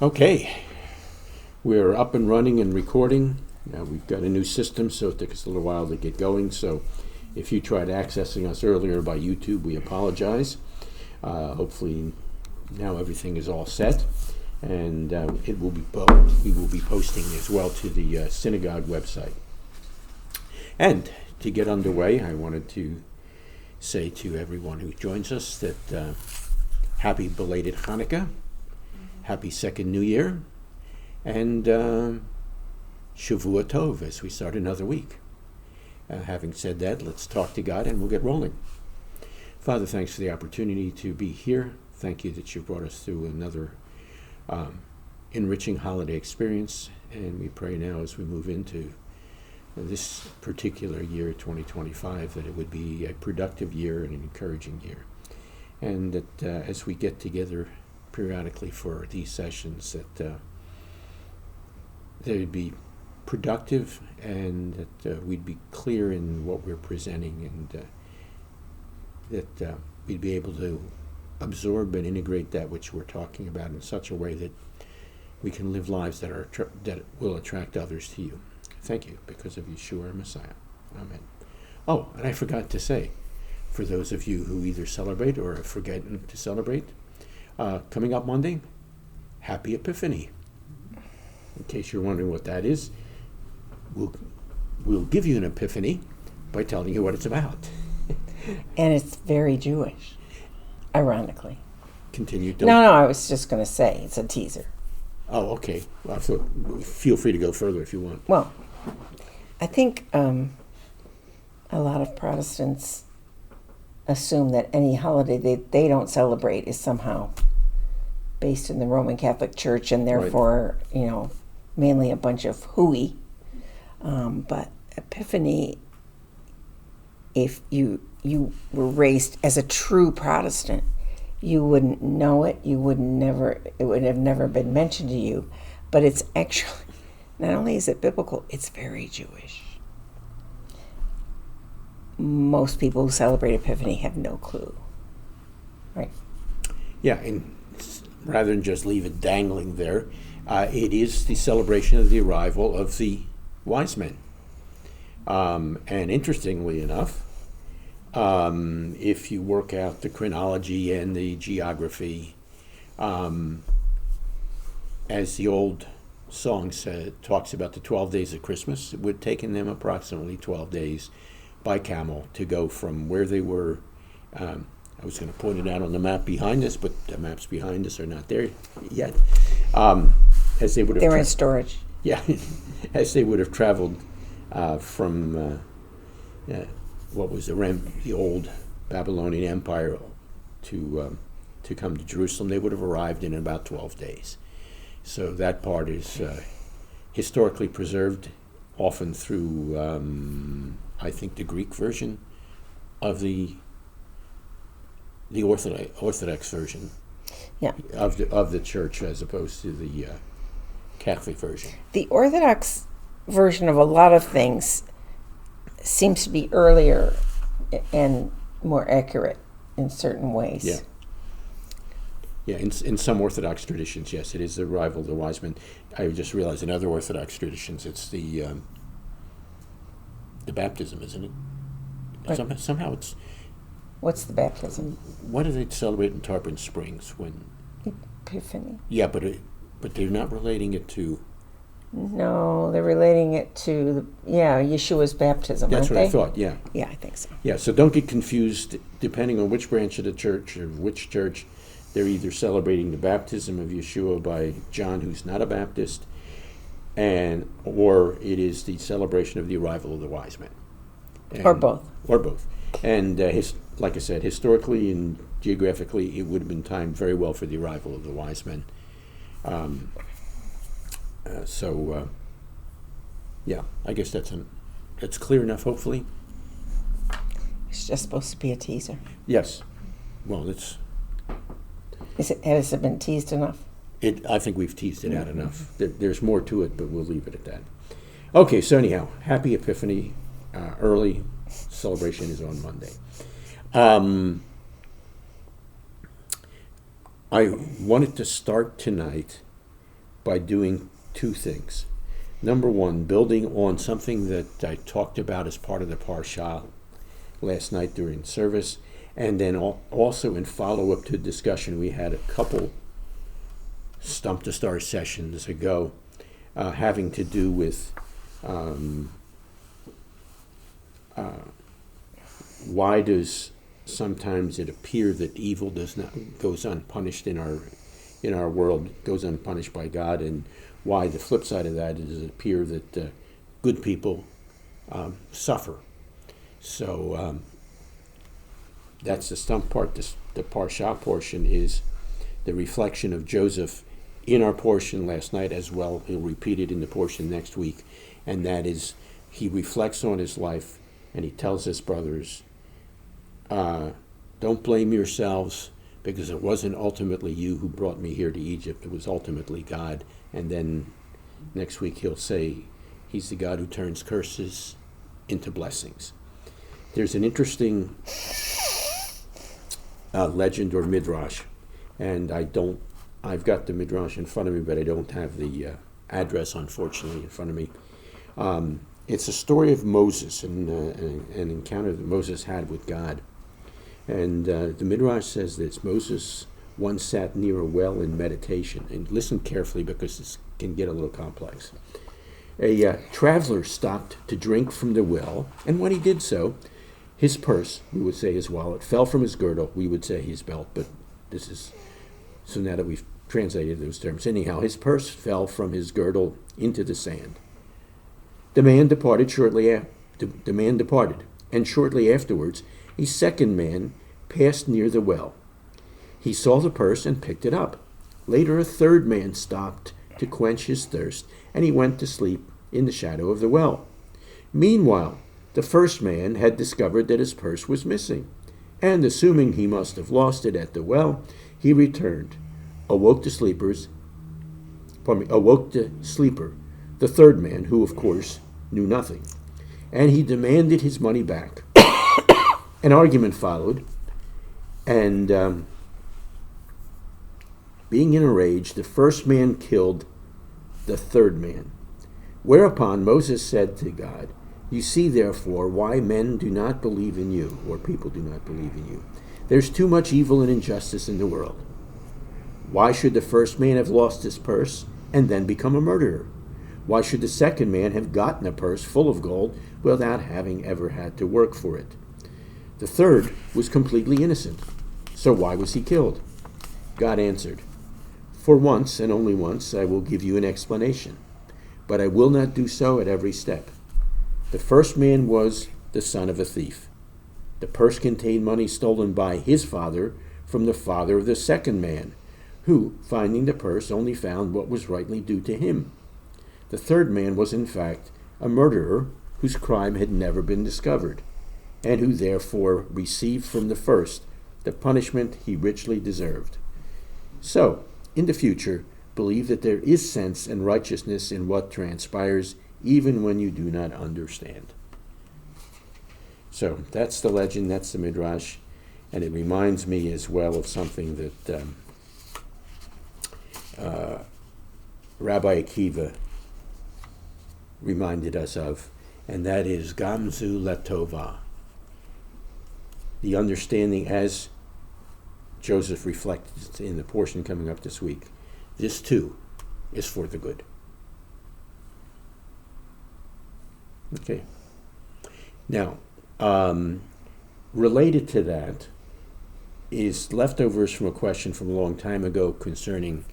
Okay, we're up and running and recording. We've got a new system, so it took us a little while to get going. So if you tried accessing us earlier by YouTube, we apologize. Hopefully now everything is all set, and we will be posting as well to the synagogue website. And to get underway, I wanted to say to everyone who joins us that happy belated Hanukkah, happy second New Year, and Shavua Tov as we start another week. Having said that, let's talk to God and we'll get rolling. Father, thanks for the opportunity to be here. Thank you that you've brought us through another enriching holiday experience, and we pray now as we move into this particular year, 2025, that it would be a productive year and an encouraging year. And that as we get together periodically for these sessions, that they'd be productive and that we'd be clear in what we're presenting, and that we'd be able to absorb and integrate that which we're talking about in such a way that we can live lives that will attract others to you. Thank you, because of Yeshua, our Messiah. Amen. Oh, and I forgot to say, for those of you who either celebrate or are forgetting to celebrate, coming up Monday, Happy Epiphany. In case you're wondering what that is, we'll give you an epiphany by telling you what it's about. And it's very Jewish, ironically. Continue. No, I was just going to say it's a teaser. Oh, okay. Well, feel free to go further if you want. Well, I think a lot of Protestants assume that any holiday they don't celebrate is somehow based in the Roman Catholic Church, and therefore, right, mainly a bunch of hooey. But Epiphany, if you were raised as a true Protestant, you wouldn't know it. It would have never been mentioned to you. But it's actually, not only is it biblical, it's very Jewish. Most people who celebrate Epiphany have no clue. Right? Yeah, and rather than just leave it dangling there, it is the celebration of the arrival of the wise men. And interestingly enough, if you work out the chronology and the geography, as the old song talks about the 12 days of Christmas, it would have taken them approximately 12 days by camel to go from where they were. I was going to point it out on the map behind us, but the maps behind us are not there yet. As they would have they're in storage. Yeah, as they would have traveled from what was the old Babylonian Empire to come to Jerusalem, they would have arrived in about 12 days. So that part is historically preserved, often through, I think, the Greek version of the Orthodox version, yeah, of the church, as opposed to the Catholic version. The Orthodox version of a lot of things seems to be earlier and more accurate in certain ways. Yeah. Yeah, in some Orthodox traditions, yes, it is the arrival of the wise men. I just realized in other Orthodox traditions, it's the baptism, isn't it? Right. Somehow it's... What's the baptism? What do they celebrate in Tarpon Springs when... Epiphany. Yeah, but they're not relating it to... No, they're relating it to, Yeshua's baptism, That's aren't what they? I thought, yeah. Yeah, I think so. Yeah, so don't get confused. Depending on which branch of the church or which church, they're either celebrating the baptism of Yeshua by John, who's not a Baptist, or it is the celebration of the arrival of the wise men. Or both. Or both. And like I said, historically and geographically, it would have been timed very well for the arrival of the wise men. I guess that's clear enough, hopefully. It's just supposed to be a teaser. Yes. Well, Has it been teased enough? I think we've teased it out enough. There's more to it, but we'll leave it at that. Okay, so anyhow, Happy Epiphany. Early celebration is on Monday. I wanted to start tonight by doing two things. Number one, building on something that I talked about as part of the Parsha last night during service, and then also in follow-up to the discussion we had a couple Stump the Star sessions ago, having to do with why does sometimes it appear that evil goes unpunished in our world, goes unpunished by God, and why the flip side of that is it appear that good people suffer. So that's the Stump part. The Parsha portion is the reflection of Joseph in our portion last night as well. He'll repeat it in the portion next week, and that is he reflects on his life and he tells his brothers, don't blame yourselves, because it wasn't ultimately you who brought me here to Egypt. It was ultimately God. And then next week he'll say he's the God who turns curses into blessings. There's an interesting legend or midrash, and I've got the midrash in front of me, but I don't have the address, unfortunately, in front of me. It's a story of Moses and an encounter that Moses had with God. And the midrash says this: Moses once sat near a well in meditation. And listen carefully, because this can get a little complex. A traveler stopped to drink from the well, and when he did so, his purse, we would say his wallet, fell from his girdle, we would say his belt, but this is, so now that we've translated those terms. Anyhow, his purse fell from his girdle into the sand. The man departed, and shortly afterwards, a second man passed near the well. He saw the purse and picked it up. Later, a third man stopped to quench his thirst, and he went to sleep in the shadow of the well. Meanwhile, the first man had discovered that his purse was missing, and assuming he must have lost it at the well, he returned, awoke the sleeper, the third man, who of course knew nothing, and he demanded his money back. An argument followed, and being in a rage, the first man killed the third man. Whereupon Moses said to God, "You see, therefore, why men do not believe in you, or people do not believe in you. There's too much evil and injustice in the world. Why should the first man have lost his purse and then become a murderer? Why should the second man have gotten a purse full of gold without having ever had to work for it? The third was completely innocent. So why was he killed?" God answered, "For once, and only once, I will give you an explanation, but I will not do so at every step. The first man was the son of a thief. The purse contained money stolen by his father from the father of the second man, who, finding the purse, only found what was rightly due to him. The third man was, in fact, a murderer whose crime had never been discovered, and who therefore received from the first the punishment he richly deserved. So, in the future, believe that there is sense and righteousness in what transpires, even when you do not understand." So that's the legend, that's the midrash, and it reminds me as well of something that Rabbi Akiva reminded us of, and that is Gamzu Latova. The understanding, as Joseph reflects in the portion coming up this week, this too is for the good. Okay. Now, related to that is leftovers from a question from a long time ago concerning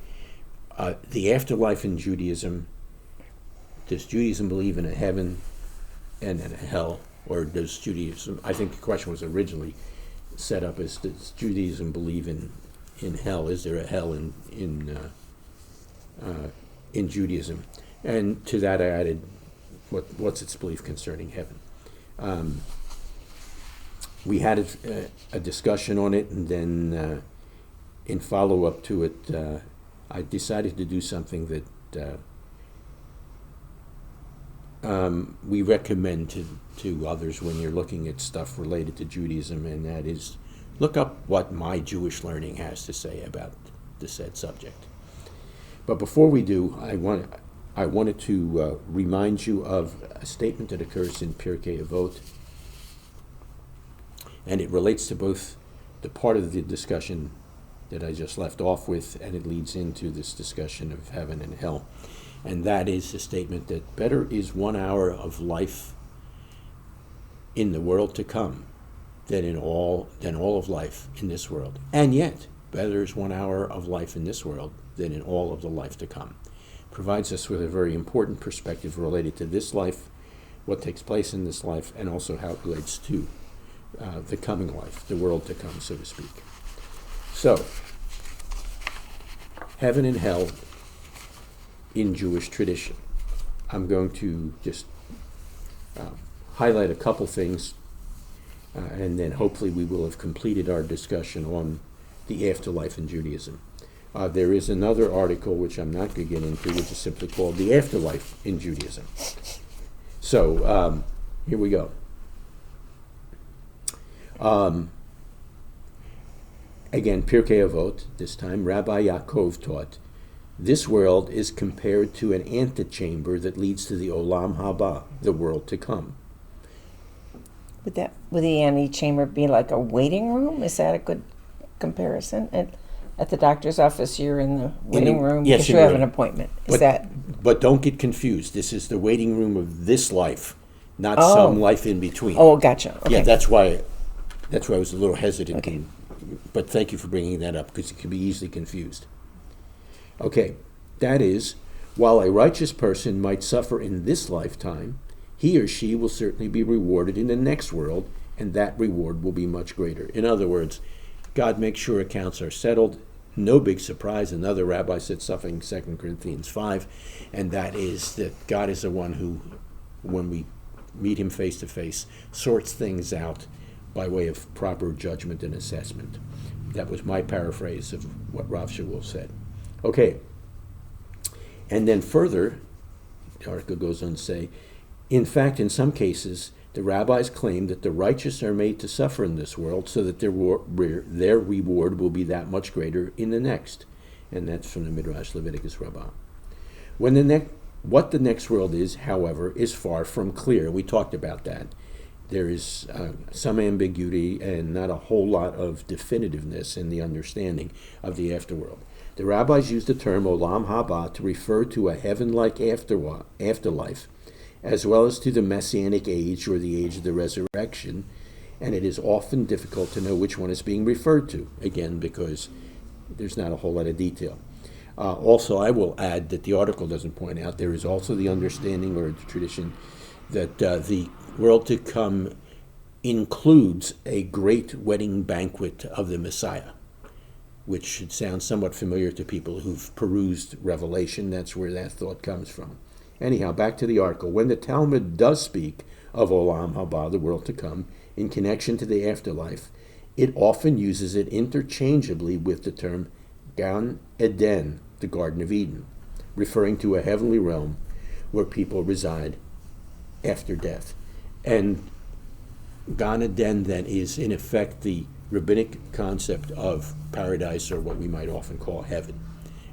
the afterlife in Judaism. Does Judaism believe in a heaven and in a hell? Or does Judaism, I think the question was originally set up as, does Judaism believe in hell? Is there a hell in Judaism? And to that I added, what's its belief concerning heaven? We had a discussion on it, and then in follow-up to it, I decided to do something that we recommend to others when you're looking at stuff related to Judaism, and that is look up what My Jewish Learning has to say about the said subject. But before we do, I wanted to remind you of a statement that occurs in Pirkei Avot, and it relates to both the part of the discussion that I just left off with, and it leads into this discussion of heaven and hell. And that is the statement that better is 1 hour of life in the world to come than all of life in this world. And yet, better is 1 hour of life in this world than in all of the life to come. Provides us with a very important perspective related to this life, what takes place in this life, and also how it relates to the coming life, the world to come, so to speak. So, heaven and hell in Jewish tradition. I'm going to just highlight a couple things, and then hopefully we will have completed our discussion on the afterlife in Judaism. There is another article, which I'm not going to get into, which is simply called The Afterlife in Judaism. So, here we go. Again, Pirkei Avot, this time, Rabbi Yaakov taught, this world is compared to an antechamber that leads to the Olam Haba, the world to come. Would the antechamber be like a waiting room? Is that a good comparison? At the doctor's office, you're in the waiting room because you have an appointment. But don't get confused. This is the waiting room of this life, not some life in between. Oh, gotcha. Okay. Yeah, that's why I was a little hesitant. Okay. But thank you for bringing that up, because it can be easily confused. Okay, that is, while a righteous person might suffer in this lifetime, he or she will certainly be rewarded in the next world, and that reward will be much greater. In other words, God makes sure accounts are settled. No big surprise. Another rabbi said something, 2 Corinthians 5, and that is that God is the one who, when we meet him face to face, sorts things out by way of proper judgment and assessment. That was my paraphrase of what Rav Shaul said. Okay. And then further, the article goes on to say, in fact, in some cases, the rabbis claim that the righteous are made to suffer in this world so that their reward will be that much greater in the next. And that's from the Midrash Leviticus Rabbah. What the next world is, however, is far from clear. We talked about that. There is some ambiguity and not a whole lot of definitiveness in the understanding of the afterworld. The rabbis use the term Olam Haba to refer to a heaven-like afterlife, as well as to the Messianic age or the age of the resurrection, and it is often difficult to know which one is being referred to, again, because there's not a whole lot of detail. Also, I will add that the article doesn't point out, there is also the understanding or the tradition that the world to come includes a great wedding banquet of the Messiah, which should sound somewhat familiar to people who've perused Revelation. That's where that thought comes from. Anyhow, back to the article. When the Talmud does speak of Olam Haba, the world to come, in connection to the afterlife, it often uses it interchangeably with the term Gan Eden, the Garden of Eden, referring to a heavenly realm where people reside after death. And Gan Eden then is in effect the rabbinic concept of paradise, or what we might often call heaven.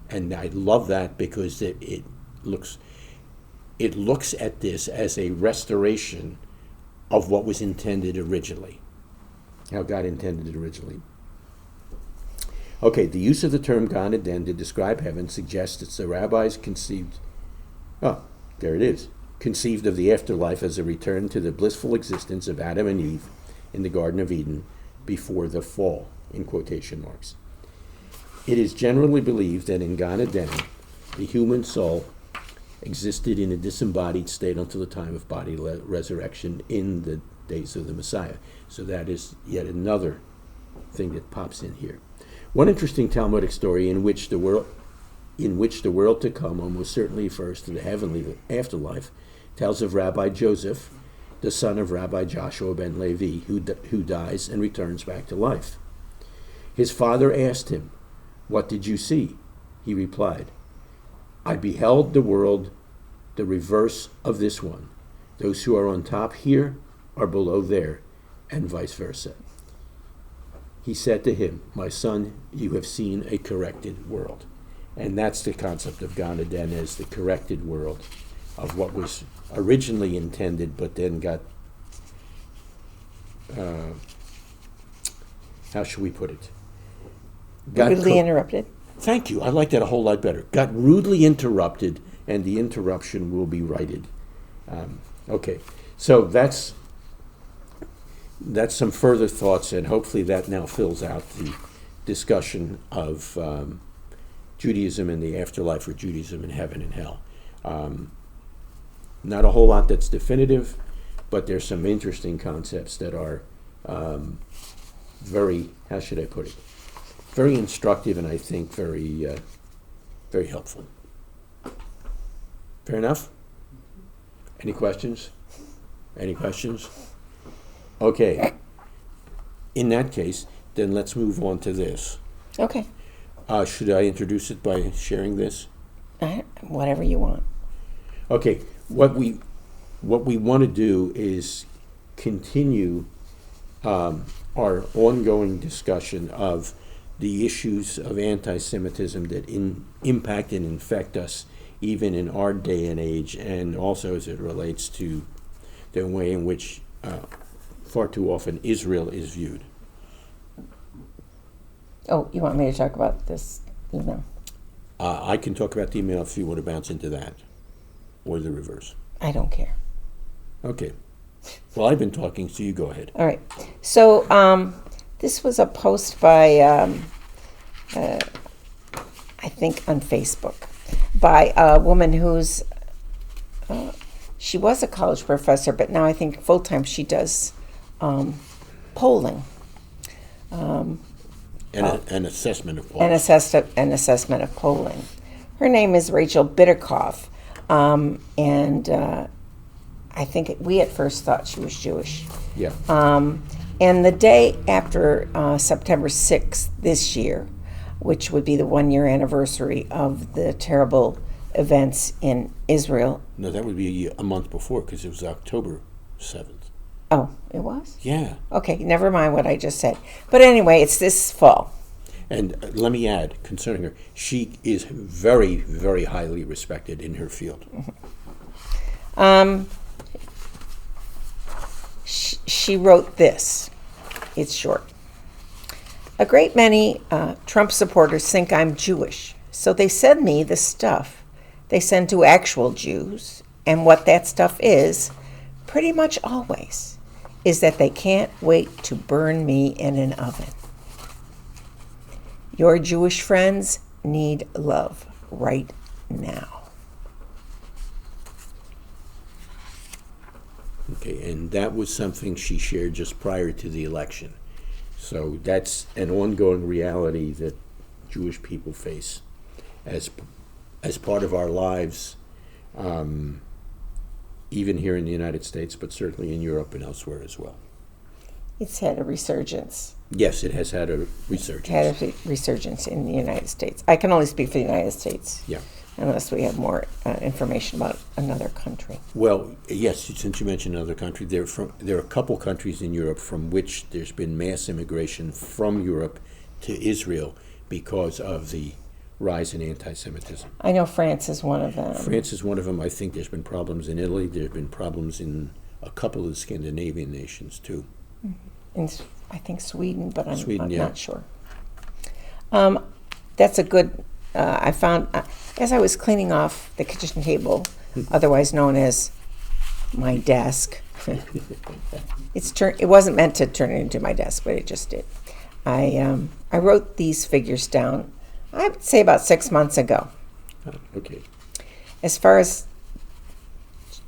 And I love that because it looks at this as a restoration of what was intended originally, how God intended it originally. Okay, the use of the term Gan Eden to describe heaven suggests that the rabbis conceived of the afterlife as a return to the blissful existence of Adam and Eve in the Garden of Eden before the fall, in quotation marks. It is generally believed that in Gan Eden, the human soul existed in a disembodied state until the time of body resurrection in the days of the Messiah. So that is yet another thing that pops in here. One interesting Talmudic story in which the world to come almost certainly refers to the heavenly afterlife tells of Rabbi Joseph, the son of Rabbi Joshua ben Levi, who dies and returns back to life. His father asked him, "What did you see?" He replied, "I beheld the world the reverse of this one. Those who are on top here are below there, and vice versa." He said to him, "My son, you have seen a corrected world." And that's the concept of Gan Eden as the corrected world of what was originally intended, but then got, how should we put it? Rudely interrupted. Thank you. I like that a whole lot better. Got rudely interrupted, and the interruption will be righted. Okay, so that's some further thoughts, and hopefully that now fills out the discussion of Judaism and the afterlife, or Judaism and heaven and hell. Not a whole lot that's definitive, but there's some interesting concepts that are very, how should I put it, very instructive, and I think very, very helpful. Fair enough? Any questions? Any questions? Okay. In that case, then let's move on to this. Okay. Should I introduce it by sharing this? Whatever you want. Okay. What we want to do is continue our ongoing discussion of the issues of anti-Semitism that impact and infect us even in our day and age, and also as it relates to the way in which far too often Israel is viewed. Oh, you want me to talk about this email? I can talk about the email if you want to bounce into that, or the reverse. I don't care. Okay. Well, I've been talking, so you go ahead. All right. So this was a post by, I think on Facebook, by a woman who's, she was a college professor, but now I think full-time she does polling. An assessment of polling. An assessment of polling. Her name is Rachel Bitterkoff, and I think we at first thought she was Jewish. Yeah. And the day after September 6th this year, which would be the 1-year anniversary of the terrible events in Israel. No, that would be a month before, because it was October 7th. Oh, it was? Yeah. Okay, never mind what I just said. But anyway, it's this fall. And let me add, concerning her, she is very, very highly respected in her field. She wrote this. It's short. A great many Trump supporters think I'm Jewish, so they send me the stuff they send to actual Jews, and what that stuff is, pretty much always, is that they can't wait to burn me in an oven. Your Jewish friends need love right now. Okay, and that was something she shared just prior to the election. So that's an ongoing reality that Jewish people face as part of our lives, even here in the United States, but certainly in Europe and elsewhere as well. It's had a resurgence. Yes, it has had a resurgence. Had a resurgence in the United States. I can only speak for the United States. Yeah. Unless we have more information about another country. Well, yes, since you mentioned another country, there are a couple countries in Europe from which there's been mass immigration from Europe to Israel because of the rise in anti-Semitism. I know France is one of them. France is one of them. I think there's been problems in Italy. There's been problems in a couple of the Scandinavian nations, too. In, I think Sweden, but I'm yeah. not sure. That's a good... I found, as I was cleaning off the kitchen table, otherwise known as my desk, it wasn't meant to turn it into my desk, but it just did. I wrote these figures down, I would say about 6 months ago. Okay. As far as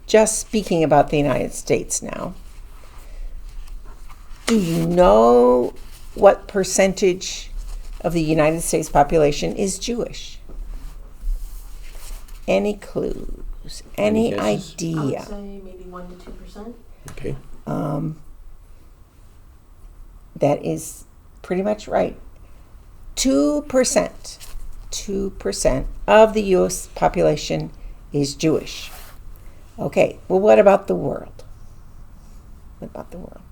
just speaking about the United States now, do you know what percentage of the United States population is Jewish? Any clues? Any idea? I would say maybe 1 to 2%. Okay. That is pretty much right. 2%. 2% of the U.S. population is Jewish. Okay, well, what about the world? What about the world?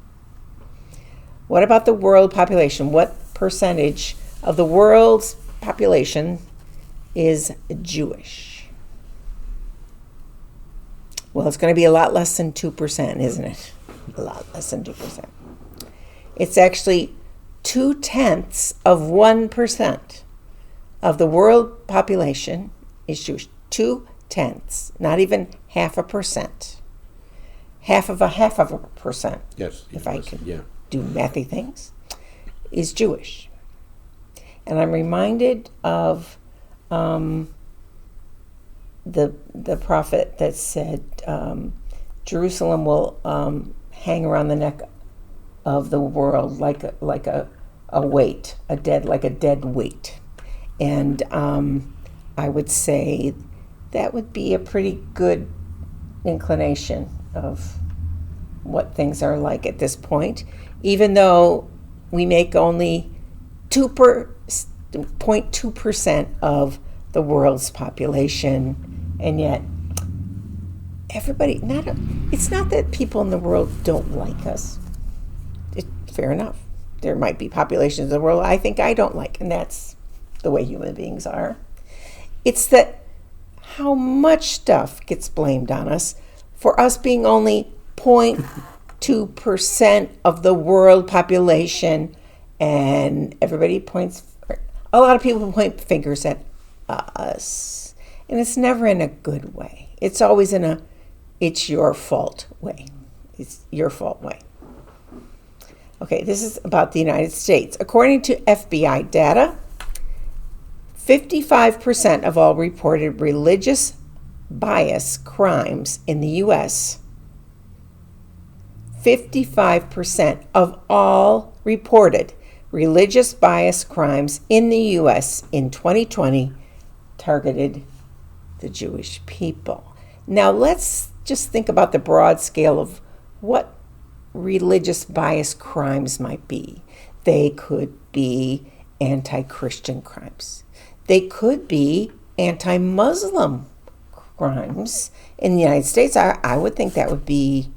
What about the world population? What percentage of the world's population is Jewish? Well, it's going to be a lot less than 2%, isn't it? A lot less than 2%. It's actually 0.2% of the world population is Jewish. 0.2, not even 0.5%. Half of a percent, Yes. if I can Yeah. do mathy things, is Jewish. And I'm reminded of the prophet that said Jerusalem will hang around the neck of the world like a weight, like a dead weight. And I would say that would be a pretty good inclination of what things are like at this point, even though we make only 0.2% of the world's population, and yet everybody, it's not that people in the world don't like us. Fair enough. There might be populations of the world I think I don't like, and that's the way human beings are. It's that how much stuff gets blamed on us for us being only 0.2% of the world population, and everybody a lot of people point fingers at us, and it's never in a good way. It's always in a it's your fault way. It's your fault way. Okay, this is about the United States. According to FBI data, 55% of all reported religious bias crimes in the U.S., 55% of all reported religious bias crimes in the U.S. in 2020 targeted the Jewish people. Now let's just think about the broad scale of what religious bias crimes might be. They could be anti-Christian crimes. They could be anti-Muslim crimes. In the United States, I would think that would be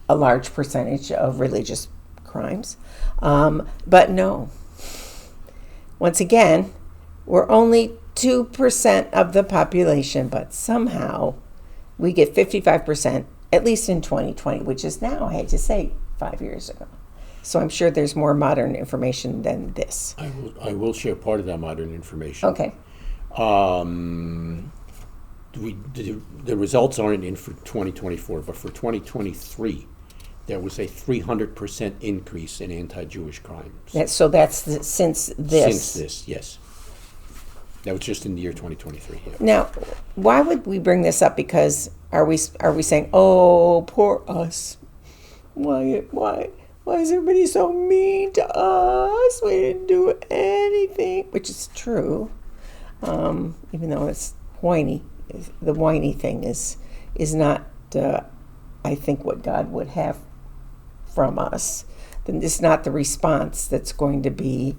a large percentage of religious crimes. But no. Once again, we're only 2% of the population, but somehow we get 55%, at least in 2020, which is now, I had to say, 5 years ago. So I'm sure there's more modern information than this. I will share part of that modern information. Okay. The results aren't in for 2024, but for 2023, there was a 300% increase in anti-Jewish crimes. So that's since this. Since this, yes. That was just in the year 2023. Yeah. Now, why would we bring this up? Because are we saying, oh, poor us? Why is everybody so mean to us? We didn't do anything, which is true, even though it's whiny. The whiny thing is not, I think, what God would have from us. Then it's not the response that's going to be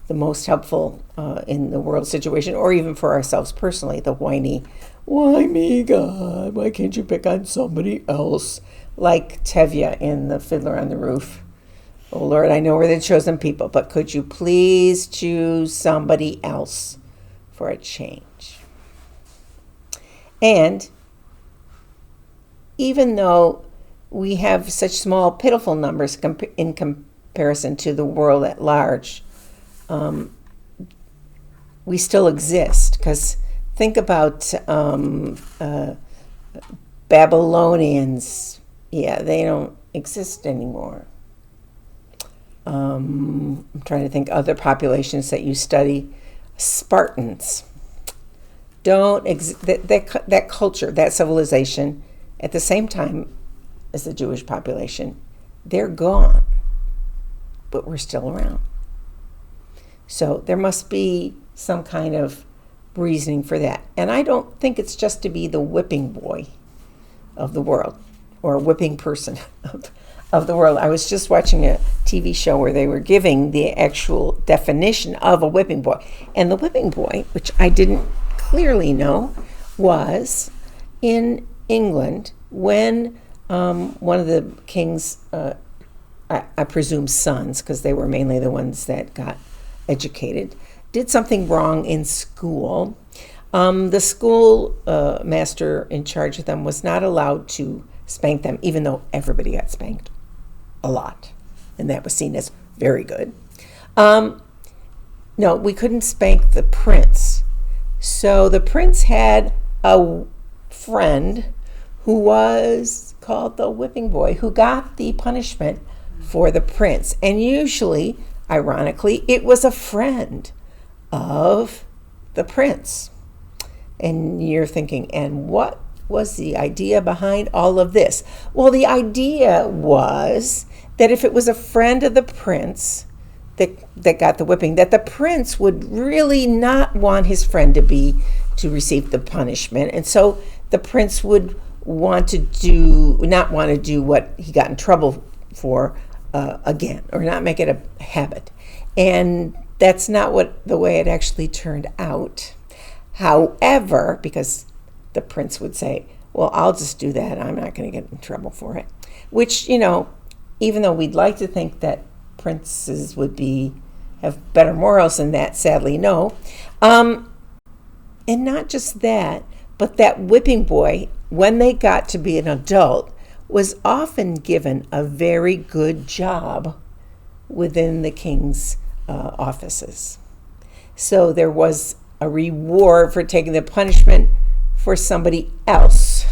the most helpful in the world situation, or even for ourselves personally. The whiny, why me, God? Why can't you pick on somebody else? Like Tevye in The Fiddler on the Roof. Oh, Lord, I know we're the chosen people, but could you please choose somebody else for a change? And even though we have such small, pitiful numbers in comparison to the world at large, we still exist. Because think about Babylonians. Yeah, they don't exist anymore. I'm trying to think other populations that you study. Spartans don't that culture, that civilization, at the same time as the Jewish population, they're gone, but we're still around. So there must be some kind of reasoning for that. And I don't think it's just to be the whipping boy of the world, or a whipping person of the world. I was just watching a TV show where they were giving the actual definition of a whipping boy. And the whipping boy, which I didn't clearly know, was in England when one of the king's, I presume sons, because they were mainly the ones that got educated, did something wrong in school, the school master in charge of them was not allowed to spank them, even though everybody got spanked a lot. And that was seen as very good. No, we couldn't spank the prince. So the prince had a friend who was called the whipping boy, who got the punishment for the prince. And usually, ironically, it was a friend of the prince. And you're thinking, and what was the idea behind all of this? Well, the idea was that if it was a friend of the prince that got the whipping, that the prince would really not want his friend to receive the punishment. And so the prince would not want to do what he got in trouble for again, or not make it a habit. And that's not the way it actually turned out. However, because the prince would say, well, I'll just do that. I'm not going to get in trouble for it. Which, even though we'd like to think that princes would have better morals than that, sadly, no. And not just that, but that whipping boy, when they got to be an adult, was often given a very good job within the king's offices. So there was a reward for taking the punishment for somebody else.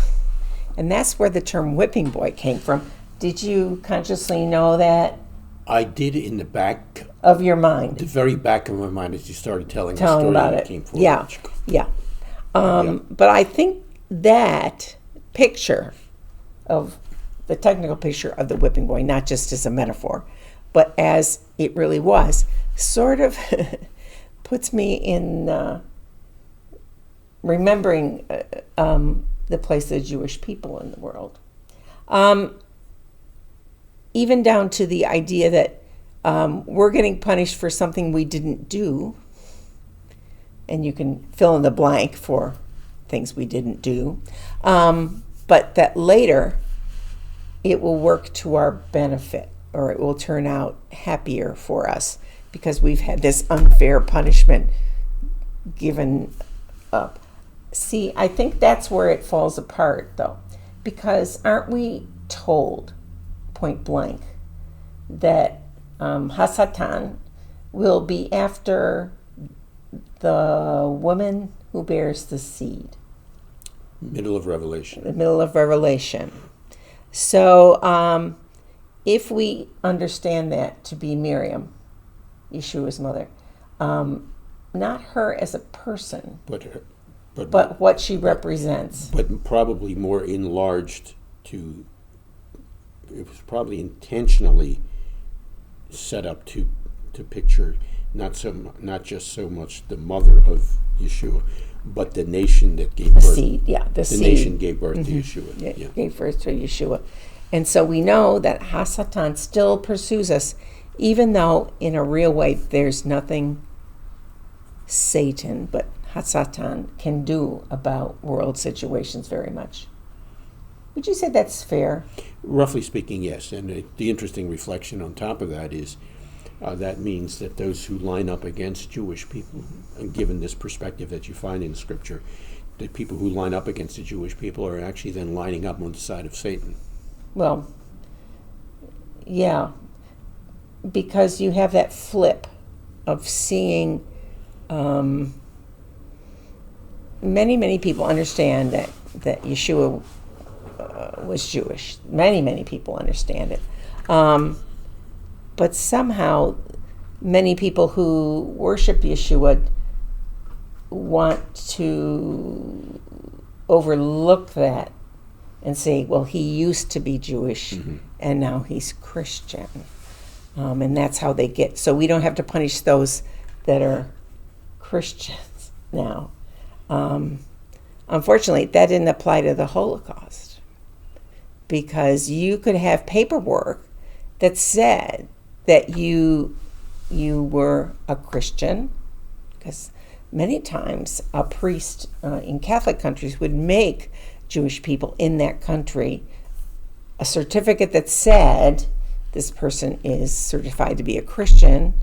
And that's where the term whipping boy came from. Did you consciously know that? I did in the back of your mind. The very back of my mind as you started telling the story about that it. came forward. Yeah. But I think that picture of the technical picture of the whipping boy, not just as a metaphor, but as it really was, sort of puts me in remembering the place of the Jewish people in the world. Even down to the idea that we're getting punished for something we didn't do, and you can fill in the blank for things we didn't do, but that later it will work to our benefit, or it will turn out happier for us because we've had this unfair punishment given up. See, I think that's where it falls apart, though, because aren't we told point blank that Hasatan will be after the woman who bears the seed? Middle of Revelation. The middle of Revelation. So if we understand that to be Miriam, Yeshua's mother, not her as a person, but what she represents. But probably more enlarged to, it was probably intentionally set up to picture not just so much the mother of Yeshua, but the nation that gave birth. The seed. Nation gave birth to Yeshua. Yeah. Gave birth to Yeshua. And so we know that Hasatan still pursues us, even though in a real way there's nothing Satan, but Hasatan can do about world situations very much. Would you say that's fair? Roughly speaking, yes. And the interesting reflection on top of that is that means that those who line up against Jewish people, and given this perspective that you find in Scripture, that people who line up against the Jewish people are actually then lining up on the side of Satan. Well, yeah, because you have that flip of seeing many people understand that Yeshua was Jewish. Many people understand it. But somehow many people who worship Yeshua want to overlook that and say, well, he used to be Jewish and now he's Christian. And that's how they get. So we don't have to punish those that are Christians now. Unfortunately, that didn't apply to the Holocaust, because you could have paperwork that said that you were a Christian, because many times a priest in Catholic countries would make Jewish people in that country a certificate that said this person is certified to be a Christian,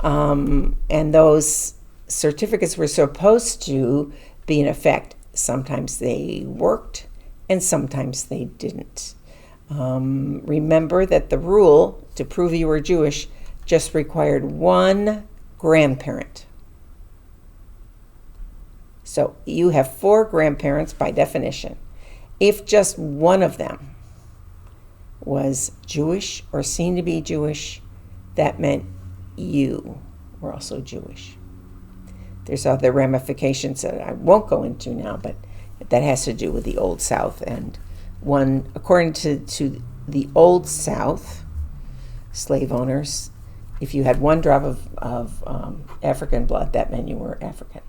and those certificates were supposed to be in effect. Sometimes they worked and sometimes they didn't. Remember that the rule to prove you were Jewish just required one grandparent. So you have 4 grandparents by definition. If just one of them was Jewish or seen to be Jewish, that meant you were also Jewish. There's other ramifications that I won't go into now, but that has to do with the Old South. And one, according to the Old South, slave owners, if you had one drop of African blood, that meant you were African.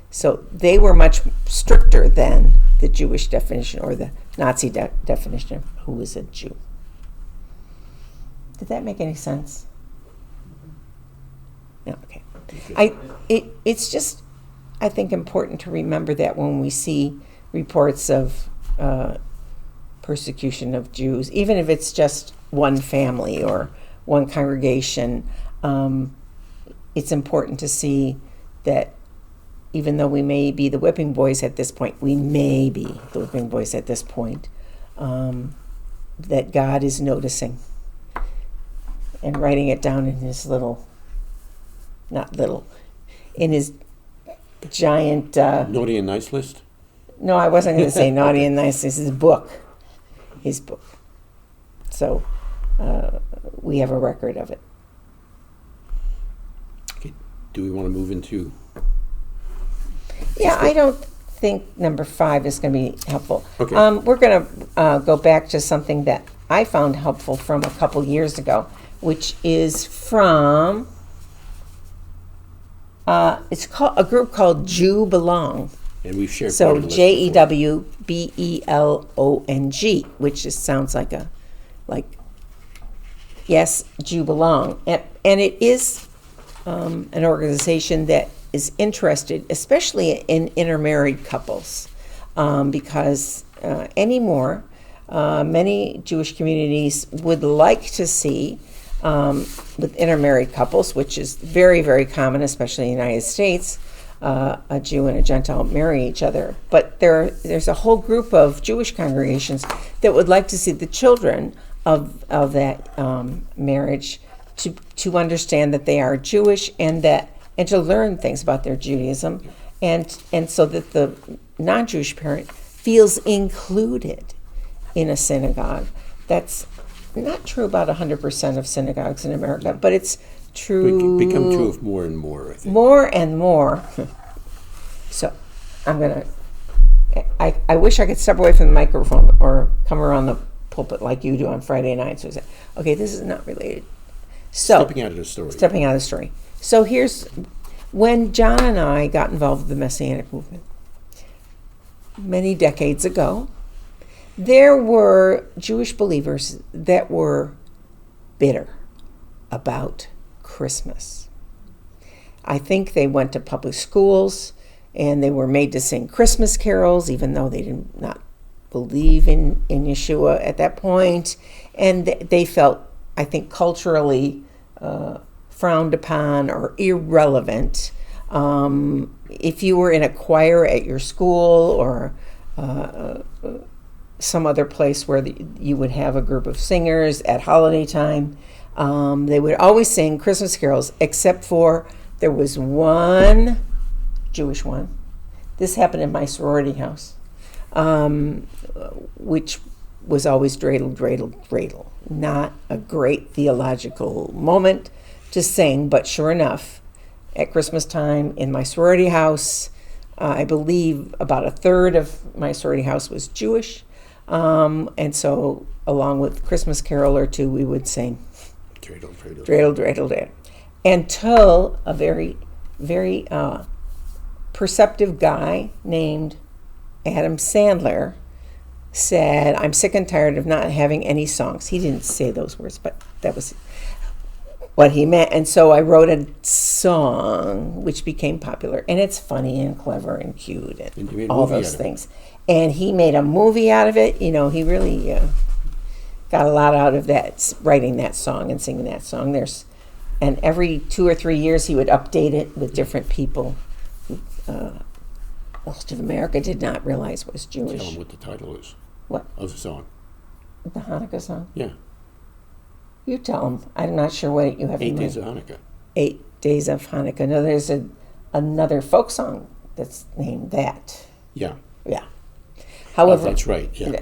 So they were much stricter than the Jewish definition or the Nazi definition of who was a Jew. Did that make any sense? No, okay. It's just, I think, important to remember that when we see reports of persecution of Jews, even if it's just one family or one congregation, it's important to see that even though we may be the whipping boys at this point, that God is noticing and writing it down in his in his giant... Naughty and nice list? No, I wasn't going to say naughty and nice. This is his book. So we have a record of it. Okay. Do we want to move into... Yeah, I don't think number 5 is going to be helpful. Okay. We're going to go back to something that I found helpful from a couple years ago, which is from it's called a group called Jew Belong. And we've shared So part of the list before. JEWBELONG, which just sounds like yes, Jew Belong, and it is an organization that is interested, especially in intermarried couples, because anymore, many Jewish communities would like to see with intermarried couples, which is very, very common, especially in the United States, a Jew and a Gentile marry each other. But there's a whole group of Jewish congregations that would like to see the children of that marriage to understand that they are Jewish and to learn things about their Judaism, and so that the non-Jewish parent feels included in a synagogue. That's not true about 100% of synagogues in America, but it's true. Become true of more and more, I think. More and more. So I'm going to, I wish I could step away from the microphone or come around the pulpit like you do on Friday nights. Okay, this is not related. So Stepping out of the story. Stepping out of the story. So here's when John and I got involved with the Messianic movement many decades ago. There were Jewish believers that were bitter about Christmas. I think they went to public schools and they were made to sing Christmas carols, even though they did not believe in Yeshua at that point. And they felt, I think, culturally frowned upon or irrelevant. If you were in a choir at your school or some other place where you would have a group of singers at holiday time, they would always sing Christmas carols, except for there was one Jewish one. This happened in my sorority house, which was always dreidel, dreidel, dreidel. Not a great theological moment to sing, but sure enough, at Christmas time in my sorority house, I believe about a third of my sorority house was Jewish, and so along with Christmas carol or two, we would sing Dreidel, dreidel. dreidel, dreidel, dreidel, until a very, very perceptive guy named Adam Sandler said, "I'm sick and tired of not having any songs." He didn't say those words, but that was what he meant. And so I wrote a song which became popular, and it's funny and clever and cute And you made and a all movie those out of it. things. And he made a movie out of it. You know, he really got a lot out of that, writing that song and singing that song. There's And every 2 or 3 years he would update it with different people who most of America did not realize was Jewish. Tell them what the title is. What? Of the song. The Hanukkah song? Yeah. You tell them. I'm not sure what you have 8 in Days mind. of Hanukkah. 8 Days of Hanukkah. No, there's another folk song that's named that. Yeah. Yeah. However, that's right. Yeah.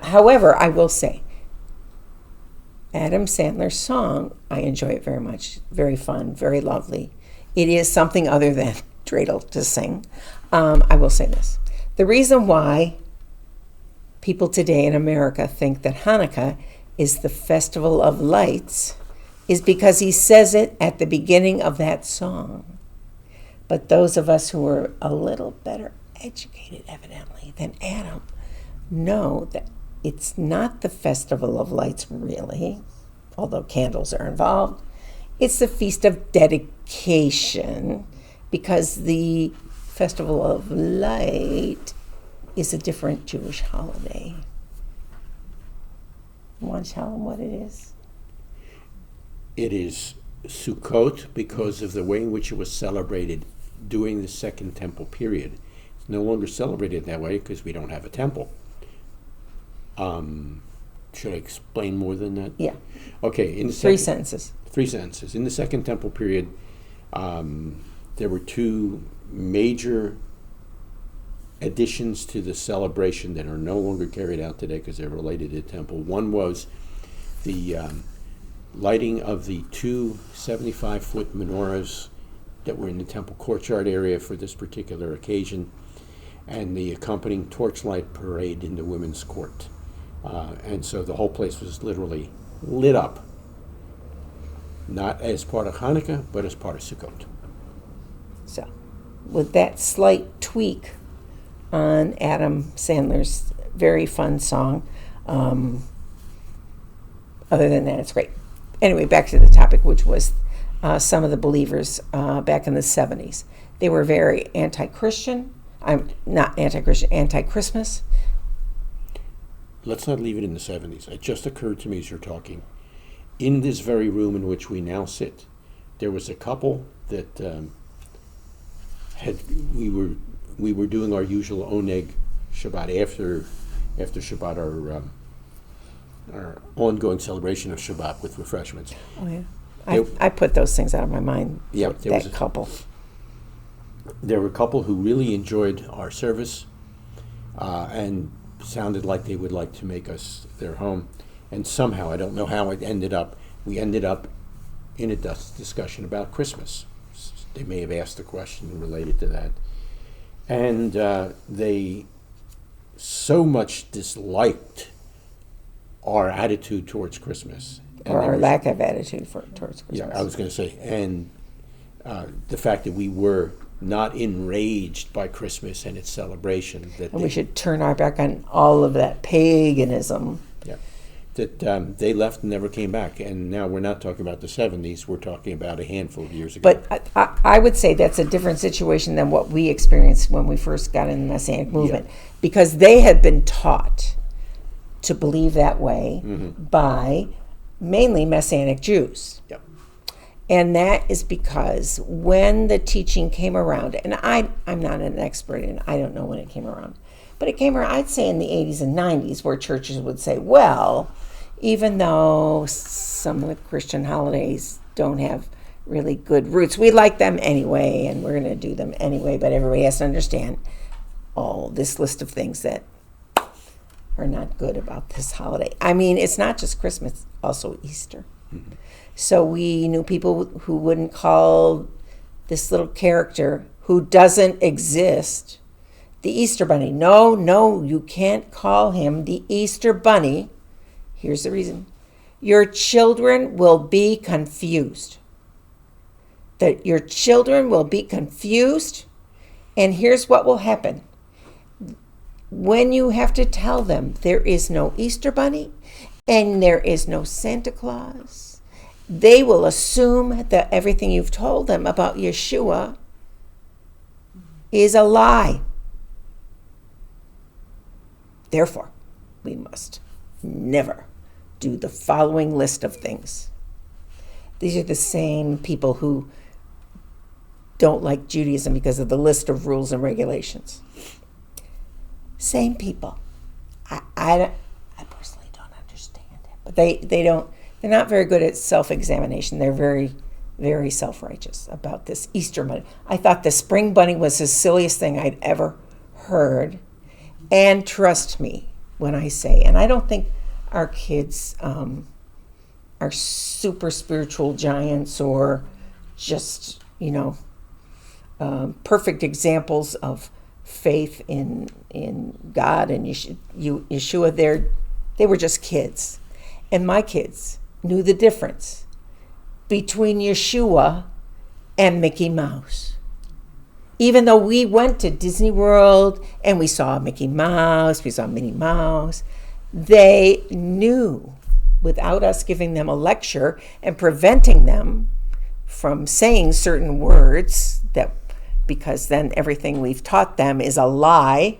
However, I will say, Adam Sandler's song, I enjoy it very much. Very fun, very lovely. It is something other than dreidel to sing. I will say this. The reason why people today in America think that Hanukkah is the festival of lights is because he says it at the beginning of that song. But those of us who are a little better educated, evidently, than Adam, know that it's not the festival of lights, really, although candles are involved. It's the Feast of Dedication, because the Festival of Light is a different Jewish holiday. You want to tell them what it is? It is Sukkot because of the way in which it was celebrated during the Second Temple period. It's no longer celebrated that way because we don't have a temple. Should I explain more than that? Yeah. Okay. In the 3 sentences. 3 sentences. In the Second Temple period, there were 2 major additions to the celebration that are no longer carried out today because they're related to the temple. One was the lighting of the 2 75-foot menorahs that were in the temple courtyard area for this particular occasion, and the accompanying torchlight parade in the women's court. And so the whole place was literally lit up, not as part of Hanukkah, but as part of Sukkot. So, with that slight tweak on Adam Sandler's very fun song, other than that, it's great. Anyway, back to the topic, which was some of the believers back in the 70s. They were very anti-Christian. I'm not anti-Christian, anti-Christmas. Let's not leave it in the 70s. It just occurred to me as you're talking. In this very room in which we now sit, there was a couple that we were doing our usual oneg Shabbat after Shabbat, our ongoing celebration of Shabbat with refreshments. Oh yeah, I put those things out of my mind. Yeah, that couple. There were a couple who really enjoyed our service and sounded like they would like to make us their home. And somehow, I don't know how it ended up, we ended up in a discussion about Christmas. They may have asked a question related to that. And they so much disliked our attitude towards Christmas. Or our lack of attitude towards Christmas. Yeah, I was going to say. And the fact that we were not enraged by Christmas and its celebration. And we should turn our back on all of that paganism. Yeah. That they left and never came back. And now we're not talking about the 70s. We're talking about a handful of years ago. But I would say that's a different situation than what we experienced when we first got in the Messianic movement. Yeah. Because they had been taught to believe that way by mainly Messianic Jews. Yep. And that is because when the teaching came around, and I'm not an expert and I don't know when it came around, but it came around, I'd say in the 80s and 90s, where churches would say, well, even though some of the Christian holidays don't have really good roots, we like them anyway, and we're going to do them anyway, but everybody has to understand this list of things that are not good about this holiday. I mean, it's not just Christmas, also Easter. Mm-hmm. So we knew people who wouldn't call this little character who doesn't exist the Easter Bunny. No, you can't call him the Easter Bunny. Here's the reason. Your children will be confused. Your children will be confused, and here's what will happen. When you have to tell them there is no Easter Bunny and there is no Santa Claus, they will assume that everything you've told them about Yeshua is a lie. Therefore, we must never do the following list of things. These are the same people who don't like Judaism because of the list of rules and regulations. Same people. I personally don't understand it, but they don't. They're not very good at self-examination. They're very, very self-righteous about this Easter bunny. I thought the spring bunny was the silliest thing I'd ever heard. And trust me when I say, and I don't think our kids are super spiritual giants or just, perfect examples of faith in God and Yeshua. They were just kids. And my kids knew the difference between Yeshua and Mickey Mouse. Even though we went to Disney World and we saw Mickey Mouse, we saw Minnie Mouse, they knew without us giving them a lecture and preventing them from saying certain words, that because then everything we've taught them is a lie.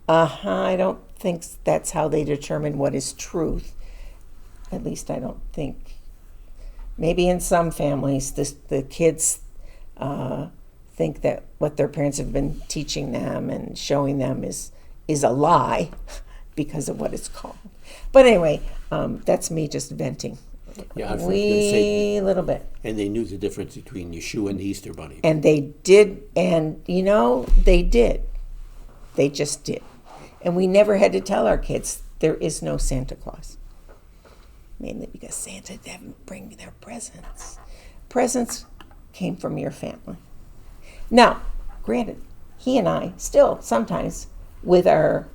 I don't think that's how they determine what is truth. At least I don't think. Maybe in some families, the kids think that what their parents have been teaching them and showing them is a lie because of what it's called. But anyway, that's me just venting. Yeah, I was going to say, a little bit. and they knew the difference between Yeshua and the Easter Bunny. And they did, and they did. They just did. And we never had to tell our kids there is no Santa Claus. Mainly because Santa didn't bring their presents. Presents came from your family. Now, granted, he and I still sometimes with our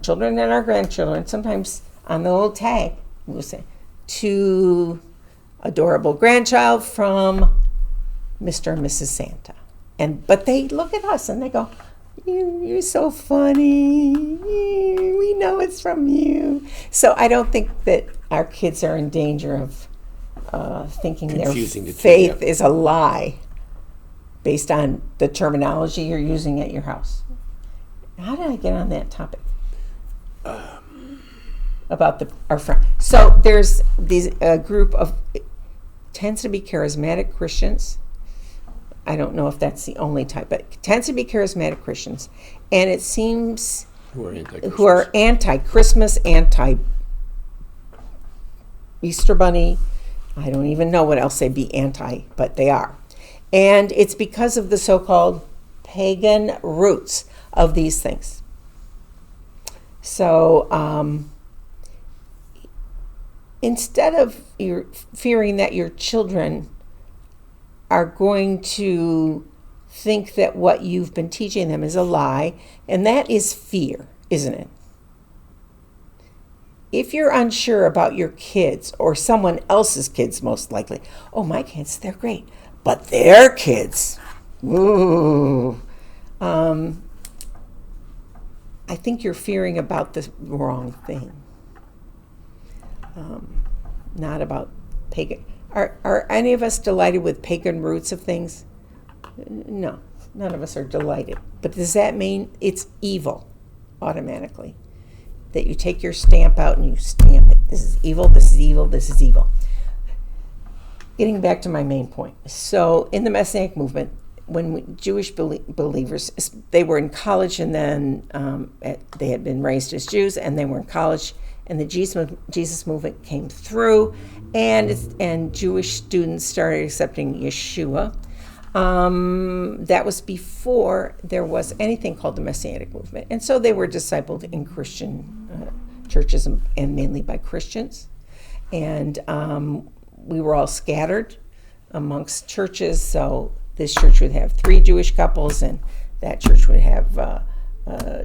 children and our grandchildren, sometimes on the little tag, we'll say, to adorable grandchild from Mr. and Mrs. Santa. But they look at us and they go, you're so funny. We know it's from you. So I don't think that our kids are in danger of thinking Confusing their the two, faith yeah. is a lie based on the terminology you're using at your house. How did I get on that topic? About our friend. So there's a group of, tends to be charismatic Christians. I don't know if that's the only type, but it tends to be charismatic Christians. And it seems Who are anti-Christians. who are anti-Christmas, anti-Easter Bunny. I don't even know what else they'd be anti, but they are. And it's because of the so-called pagan roots of these things. So instead of fearing that your children are going to think that what you've been teaching them is a lie, and that is fear, isn't it? If you're unsure about your kids or someone else's kids, most likely, oh, my kids, they're great, but their kids, ooh, I think you're fearing about the wrong thing, not about pagan. Are any of us delighted with pagan roots of things? No, none of us are delighted. But does that mean it's evil automatically? That you take your stamp out and you stamp it. This is evil, this is evil, this is evil. Getting back to my main point. So in the Messianic movement, when Jewish believers, they were in college and then they had been raised as Jews and they were in college, and the Jesus movement came through, and Jewish students started accepting Yeshua. That was before there was anything called the Messianic movement. And so they were discipled in Christian churches and mainly by Christians. And we were all scattered amongst churches. So this church would have 3 Jewish couples, and that church would have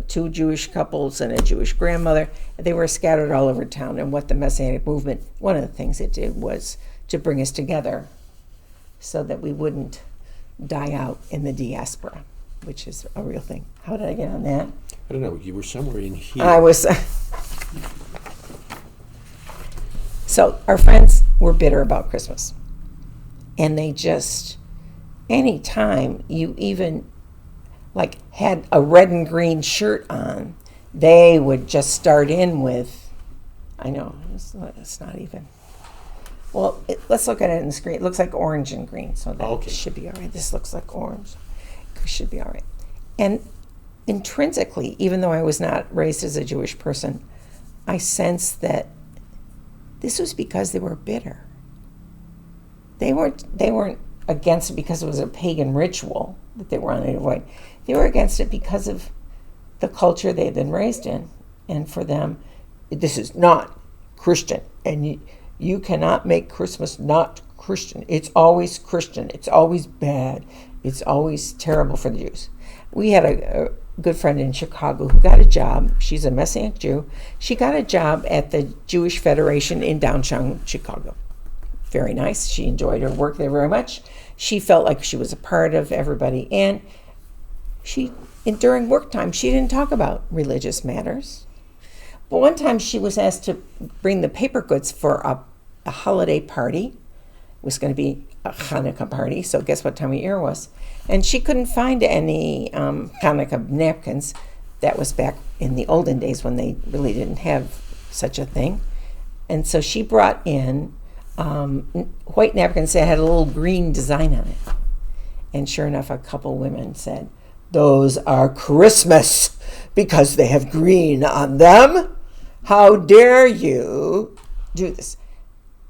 2 Jewish couples and a Jewish grandmother. They were scattered all over town. And what the Messianic movement, one of the things it did was to bring us together so that we wouldn't die out in the diaspora, which is a real thing. How did I get on that? I don't know. You were somewhere in here. I was. So our friends were bitter about Christmas. And they just, anytime you even had a red and green shirt on, they would just start in with, I know, it's not even, Well, let's look at it in the screen. It looks like orange and green, so that Okay. should be all right. This looks like orange. It should be all right. And intrinsically, even though I was not raised as a Jewish person, I sensed that this was because they were bitter. They weren't against it because it was a pagan ritual that they wanted to avoid. They were against it because of the culture they had been raised in. And for them, this is not Christian. And you cannot make Christmas not Christian. It's always Christian. It's always bad. It's always terrible for the Jews. We had a good friend in Chicago who got a job. She's a Messianic Jew. She got a job at the Jewish Federation in downtown Chicago. Very nice. She enjoyed her work there very much. She felt like she was a part of everybody. And during work time, she didn't talk about religious matters. But one time she was asked to bring the paper goods for a holiday party. It was going to be a Hanukkah party, so guess what time of year it was? And she couldn't find any Hanukkah napkins. That was back in the olden days when they really didn't have such a thing. And so she brought in white napkins that had a little green design on it. And sure enough, a couple women said, "Those are Christmas because they have green on them. How dare you do this?"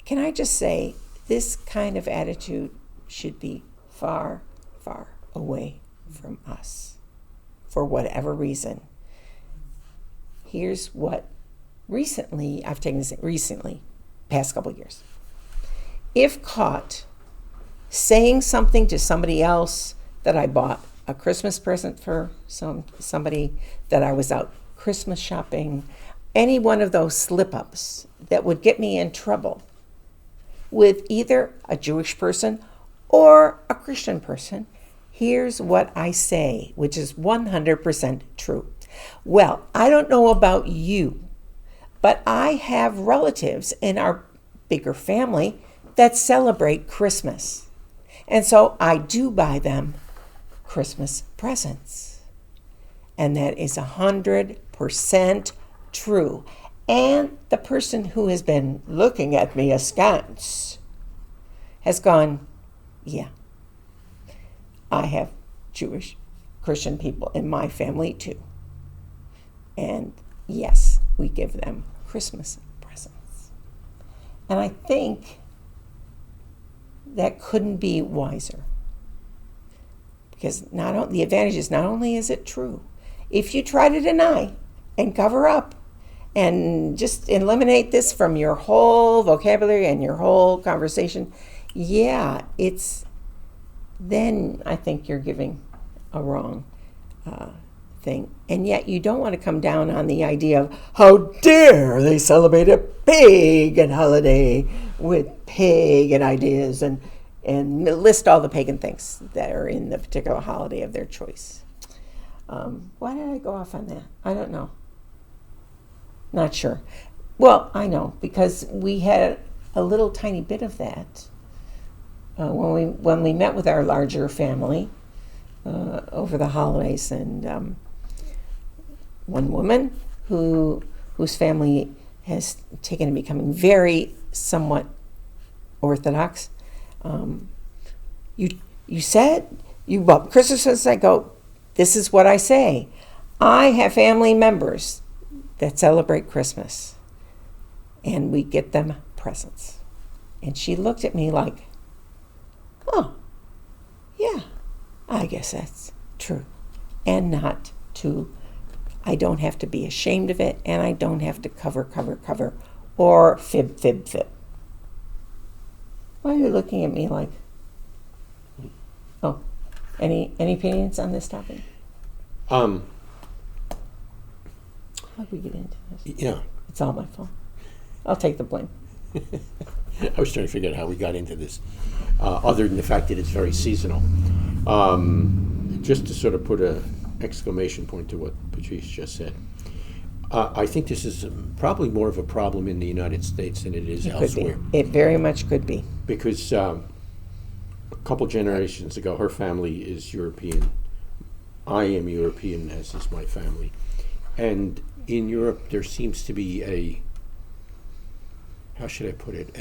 Can I just say, this kind of attitude should be far, far away from us for whatever reason. Here's what I've taken this recently, past couple of years. If caught saying something to somebody else that I bought a Christmas present for somebody, that I was out Christmas shopping, any one of those slip-ups that would get me in trouble with either a Jewish person or a Christian person, here's what I say, which is 100% true. Well, I don't know about you, but I have relatives in our bigger family that celebrate Christmas. And so I do buy them Christmas presents. And that is 100% true. And the person who has been looking at me askance has gone, yeah, I have Jewish Christian people in my family too. And yes, we give them Christmas presents. And I think that couldn't be wiser. Because the advantage is not only is it true, if you try to deny and cover up and just eliminate this from your whole vocabulary and your whole conversation, then I think you're giving a wrong thing. And yet you don't want to come down on the idea of how dare they celebrate a pagan holiday with pagan ideas and list all the pagan things that are in the particular holiday of their choice. Why did I go off on that? I don't know. Not sure. Well, I know, because we had a little tiny bit of that when we met with our larger family over the holidays, and one woman whose family has taken to becoming very somewhat Orthodox. You said you bought Christmas. I go, this is what I say. I have family members that celebrate Christmas, and we get them presents. And she looked at me like, oh, yeah, I guess that's true. And not to, I don't have to be ashamed of it, and I don't have to cover, or fib. Why are you looking at me like, oh, any opinions on this topic? How'd we get into this? Yeah. It's all my fault. I'll take the blame. I was trying to figure out how we got into this, other than the fact that it's very seasonal. Just to sort of put an exclamation point to what Patrice just said, I think this is probably more of a problem in the United States than it is elsewhere. It very much could be. Because a couple generations ago, her family is European. I am European, as is my family. And in Europe, there seems to be how should I put it,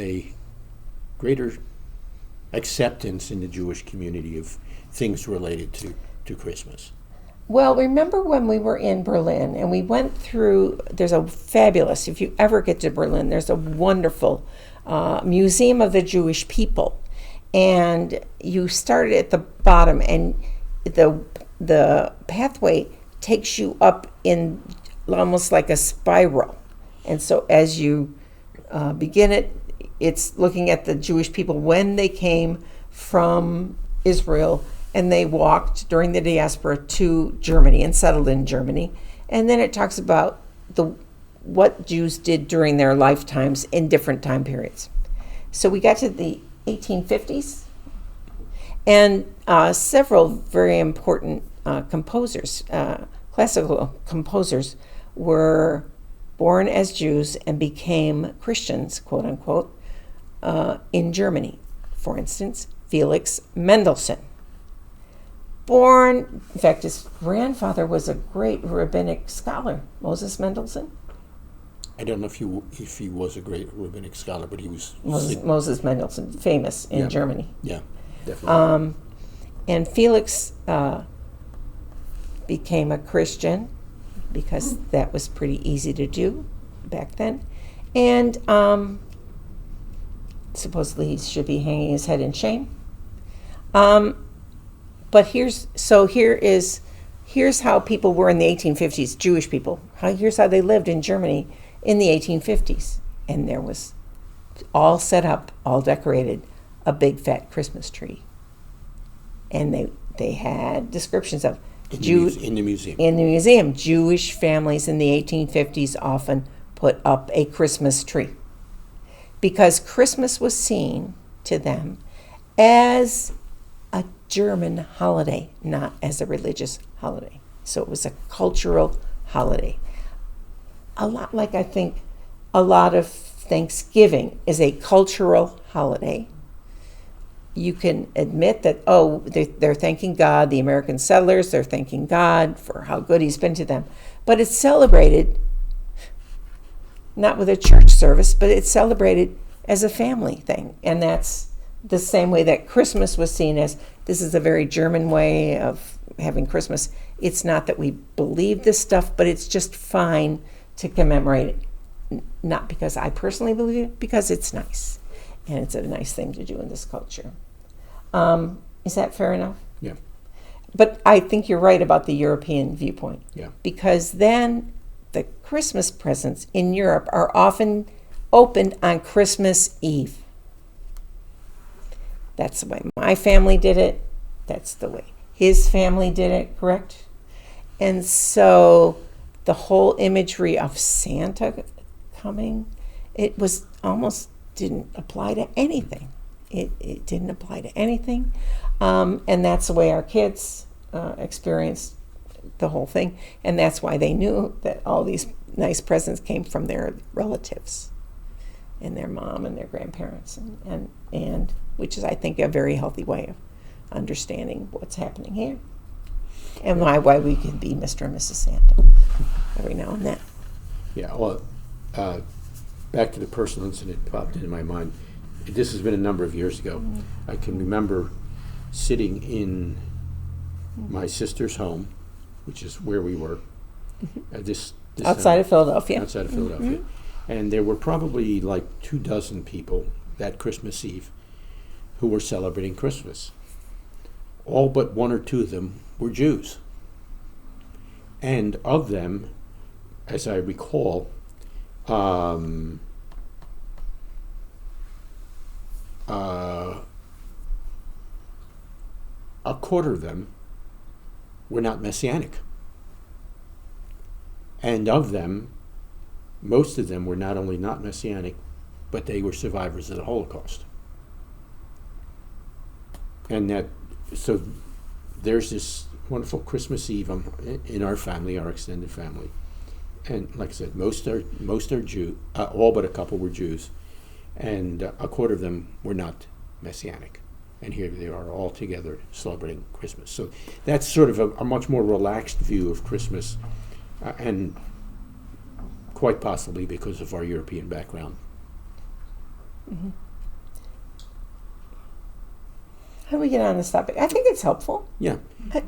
greater acceptance in the Jewish community of things related to Christmas? Well, remember when we were in Berlin and we went through, there's a fabulous, if you ever get to Berlin, there's a wonderful Museum of the Jewish People. And you started at the bottom, and the pathway takes you up in almost like a spiral. And so as you begin it, it's looking at the Jewish people when they came from Israel and they walked during the diaspora to Germany and settled in Germany. And then it talks about what Jews did during their lifetimes in different time periods. So we got to the 1850s, and several very important composers, classical composers, were born as Jews and became Christians, quote unquote, in Germany. For instance, Felix Mendelssohn. Born, in fact, his grandfather was a great rabbinic scholar, Moses Mendelssohn. I don't know if he was a great rabbinic scholar, but he was... Moses Mendelssohn, famous in Germany. Yeah, definitely. And Felix became a Christian because that was pretty easy to do back then. And supposedly he should be hanging his head in shame. But here's how people were in the 1850s, Jewish people. Here's how they lived in Germany in the 1850s. And there was all set up, all decorated, a big fat Christmas tree. And they had descriptions of in the museum. In the museum, Jewish families in the 1850s often put up a Christmas tree because Christmas was seen to them as a German holiday, not as a religious holiday. So it was a cultural holiday. A lot like I think a lot of Thanksgiving is a cultural holiday. You can admit that, they're thanking God, the American settlers, they're thanking God for how good he's been to them. But it's celebrated, not with a church service, but it's celebrated as a family thing. And that's the same way that Christmas was seen as, this is a very German way of having Christmas. It's not that we believe this stuff, but it's just fine to commemorate it. Not because I personally believe it, because it's nice. And it's a nice thing to do in this culture. Is that fair enough? Yeah. But I think you're right about the European viewpoint. Yeah. Because then the Christmas presents in Europe are often opened on Christmas Eve. That's the way my family did it. That's the way his family did it, correct? And so the whole imagery of Santa coming, it was almost didn't apply to anything. It didn't apply to anything. And that's the way our kids experienced the whole thing. And that's why they knew that all these nice presents came from their relatives and their mom and their grandparents, and which is, I think, a very healthy way of understanding what's happening here. And why we can be Mr. and Mrs. Santa every now and then. Yeah, well, back to the personal incident popped into my mind. This has been a number of years ago. Mm-hmm. I can remember sitting in my sister's home, which is where we were. This outside of Philadelphia. Outside of Philadelphia. Mm-hmm. And there were probably like 24 people that Christmas Eve who were celebrating Christmas. All but one or two of them were Jews. And of them, as I recall, a quarter of them were not Messianic. And of them, most of them were not only not Messianic, but they were survivors of the Holocaust. And so there's this wonderful Christmas Eve in our family, our extended family. And like I said, most are Jew, all but a couple were Jews, and a quarter of them were not Messianic. And here they are all together celebrating Christmas. So that's sort of a much more relaxed view of Christmas, and quite possibly because of our European background. Mm-hmm. How do we get on this topic? I think it's helpful. Yeah.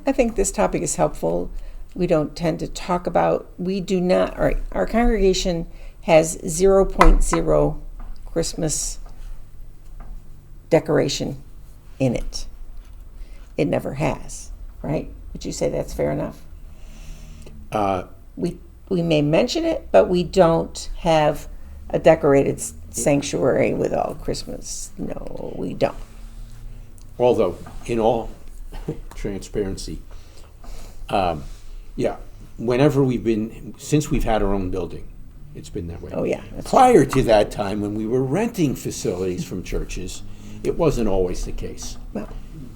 I think this topic is helpful. We don't tend to talk about, we do not, our congregation has 0.0 Christmas decoration in it. It never has, right? Would you say that's fair enough? We may mention it, but we don't have a decorated sanctuary with all Christmas. No, we don't. Although, in all transparency, whenever since we've had our own building, it's been that way. Oh, yeah. Prior to that time, when we were renting facilities from churches, it wasn't always the case. Well,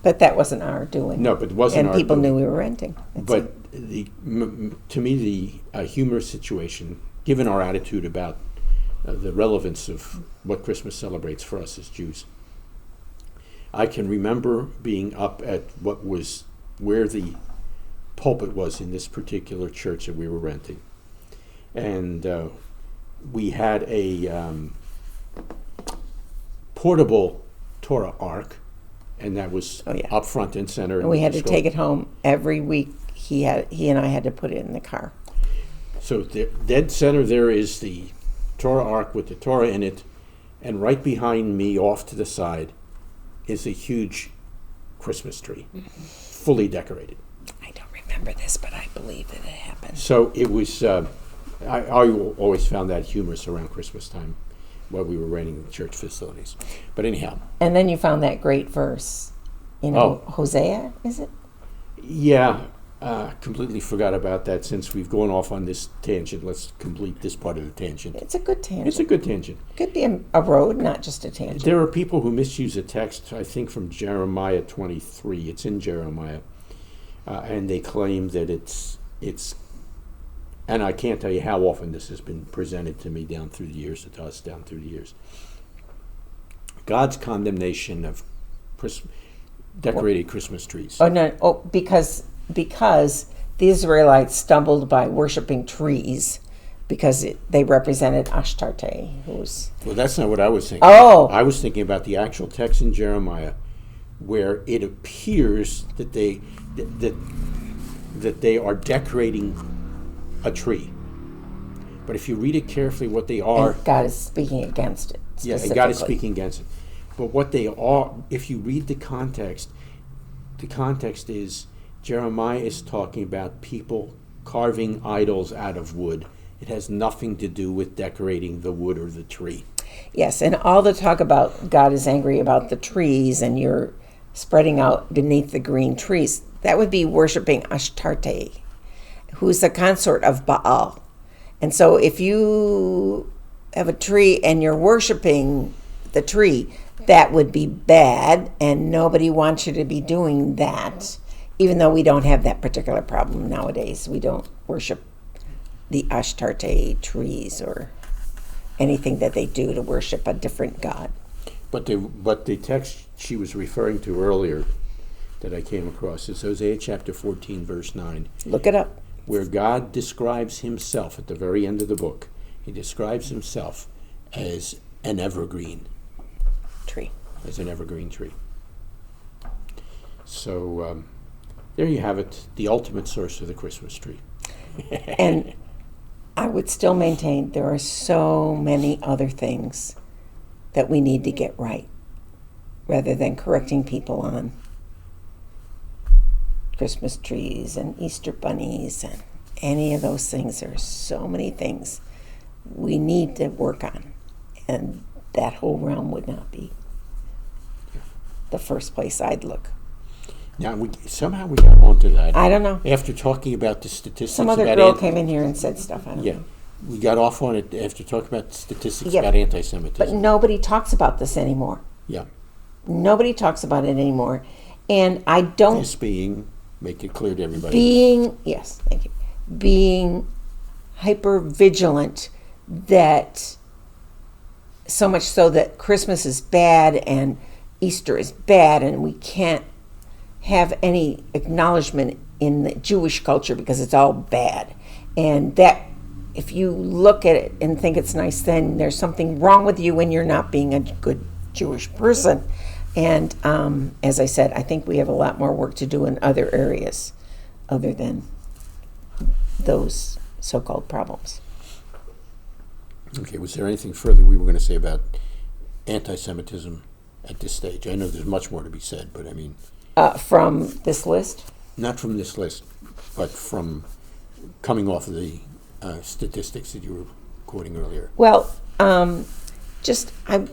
but that wasn't our doing. No, but it wasn't our And people doing. knew we were renting. That's But it. to me, the humorous situation, given our attitude about the relevance of what Christmas celebrates for us as Jews, I can remember being up at where the pulpit was in this particular church that we were renting. And we had a portable Torah ark, and that was up front and center. And we had to take it home every week. He and I had to put it in the car. So dead center there is the Torah ark with the Torah in it, and right behind me, off to the side, is a huge Christmas tree, fully decorated. I don't remember this, but I believe that it happened. So it was, I always found that humorous around Christmas time while we were renting church facilities. But anyhow. And then you found that great verse, Hosea, is it? Yeah, completely forgot about that. Since we've gone off on this tangent, let's complete this part of the tangent. It's a good tangent. It's a good tangent. Could be a road, not just a tangent. There are people who misuse a text, I think from Jeremiah 23. It's in Jeremiah. And they claim that it's, and I can't tell you how often this has been presented to me down through the years, to us down through the years. God's condemnation of decorated Christmas trees. Oh, no. Oh, because the Israelites stumbled by worshiping trees because they represented Ashtarte, who's... Well, that's not what I was thinking. Oh! I was thinking about the actual text in Jeremiah where it appears that they are decorating a tree. But if you read it carefully, what they are... And God is speaking against it. Yeah, and God is speaking against it. But what they are, if you read the context is Jeremiah is talking about people carving idols out of wood. It has nothing to do with decorating the wood or the tree. Yes, and all the talk about God is angry about the trees and you're spreading out beneath the green trees, that would be worshiping Ashtarte, who's the consort of Baal. And so if you have a tree and you're worshiping the tree, that would be bad, and nobody wants you to be doing that, even though we don't have that particular problem nowadays. We don't worship the Ashtarte trees or anything that they do to worship a different god. But the text she was referring to earlier that I came across is Hosea chapter 14, verse 9. Look it up. Where God describes himself at the very end of the book. He describes himself as an evergreen tree. As an evergreen tree. So there you have it, the ultimate source of the Christmas tree. And I would still maintain there are so many other things that we need to get right rather than correcting people on Christmas trees and Easter bunnies and any of those things. There are so many things we need to work on, and that whole realm would not be the first place I'd look. Now, somehow we got onto that. I don't know. After talking about the statistics Some other about girl came in here and said stuff. I don't know. We got off on it after talking about statistics Yeah, about anti-Semitism. But nobody talks about this anymore. Yeah. Nobody talks about it anymore. And I don't... This being, make it clear to everybody. Yes, thank you. Being hyper vigilant that so much so that Christmas is bad and Easter is bad and we can't have any acknowledgement in the Jewish culture because it's all bad. And that if you look at it and think it's nice, then there's something wrong with you when you're not being a good Jewish person. And as I said, I think we have a lot more work to do in other areas other than those so-called problems. Okay, was there anything further we were going to say about anti-Semitism at this stage? I know there's much more to be said, but I mean... From this list? Not from this list, but from coming off of the statistics that you were quoting earlier. Well, I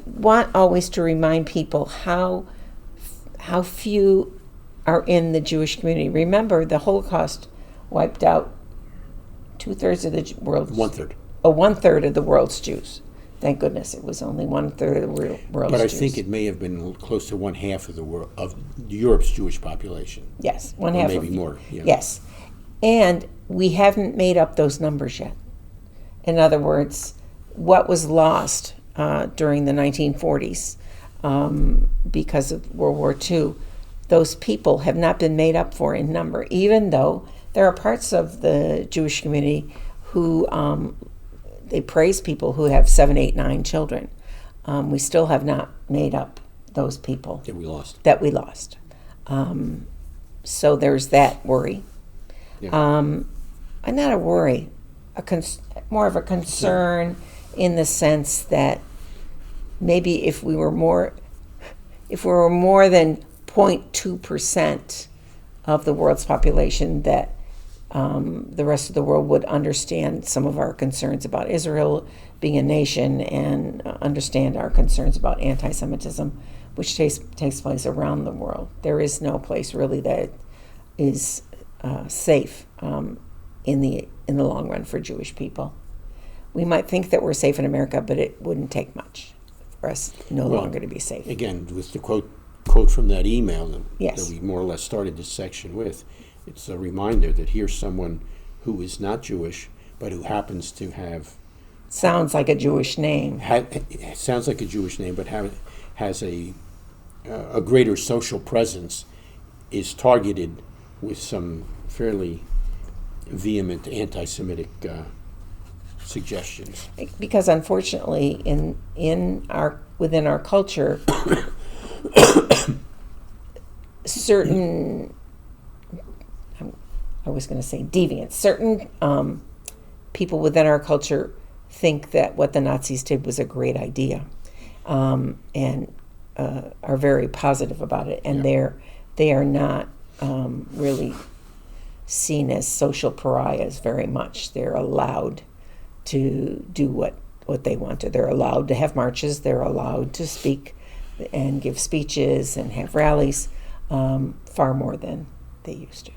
want always to remind people how few are in the Jewish community. Remember, the Holocaust wiped out 2/3 of the world's... 1/3. 1/3 of the world's Jews. Thank goodness it was only 1/3 of the world's But I Jews. think it may have been close to 1/2 of the world of Europe's Jewish population. Yes, Or 1/2 maybe of more. Yeah. Yes, and we haven't made up those numbers yet. In other words, what was lost during the 1940s because of World War II, those people have not been made up for in number, even though there are parts of the Jewish community who they praise people who have 7, 8, 9 children. We still have not made up those people That we lost. So there's that worry. Yeah. Not a worry, more of a concern in the sense that maybe if we were more than 0.2% of the world's population, that the rest of the world would understand some of our concerns about Israel being a nation and understand our concerns about anti-Semitism, which takes place around the world. There is no place really that is safe in the long run for Jewish people. We might think that we're safe in America, but it wouldn't take much for us no longer to be safe. Again, with the quote from that email that Yes. we more or less started this section with, it's a reminder that here's someone who is not Jewish, but who happens to have... Sounds like a Jewish name. Sounds like a Jewish name, but has a greater social presence, is targeted with some fairly vehement anti-Semitic suggestions. Because unfortunately, within our culture, certain, I was going to say deviants, certain people within our culture think that what the Nazis did was a great idea, and are very positive about it, and they are not really seen as social pariahs very much. They're allowed to do what they want to. They're allowed to have marches. They're allowed to speak and give speeches and have rallies far more than they used to.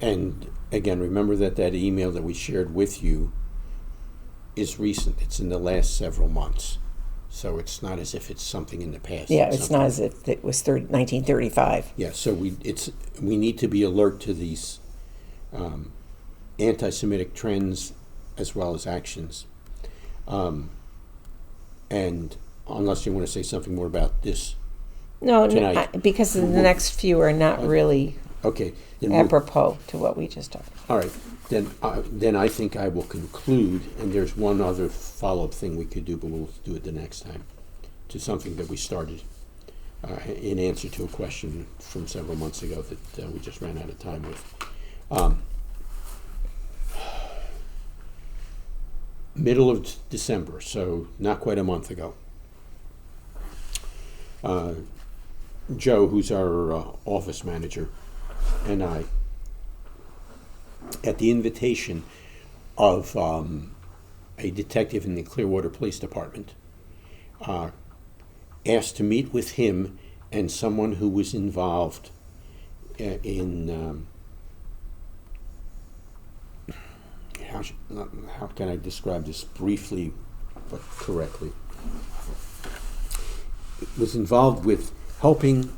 And again, remember that email that we shared with you is recent. It's in the last several months. So it's not as if it's something in the past. Yeah, it's not as if it was 1935. Yeah, so we need to be alert to these anti-Semitic trends as well as actions. And unless you want to say something more about this. No, tonight. Because the next few are not really Okay. apropos to what we just talked about. All right. Then I think I will conclude, and there's one other follow-up thing we could do, but we'll do it the next time, to something that we started in answer to a question from several months ago that we just ran out of time with. Middle of December, so not quite a month ago. Joe, who's our office manager, and I, at the invitation of a detective in the Clearwater Police Department, asked to meet with him and someone who was involved in how can I describe this briefly but correctly? Was involved with helping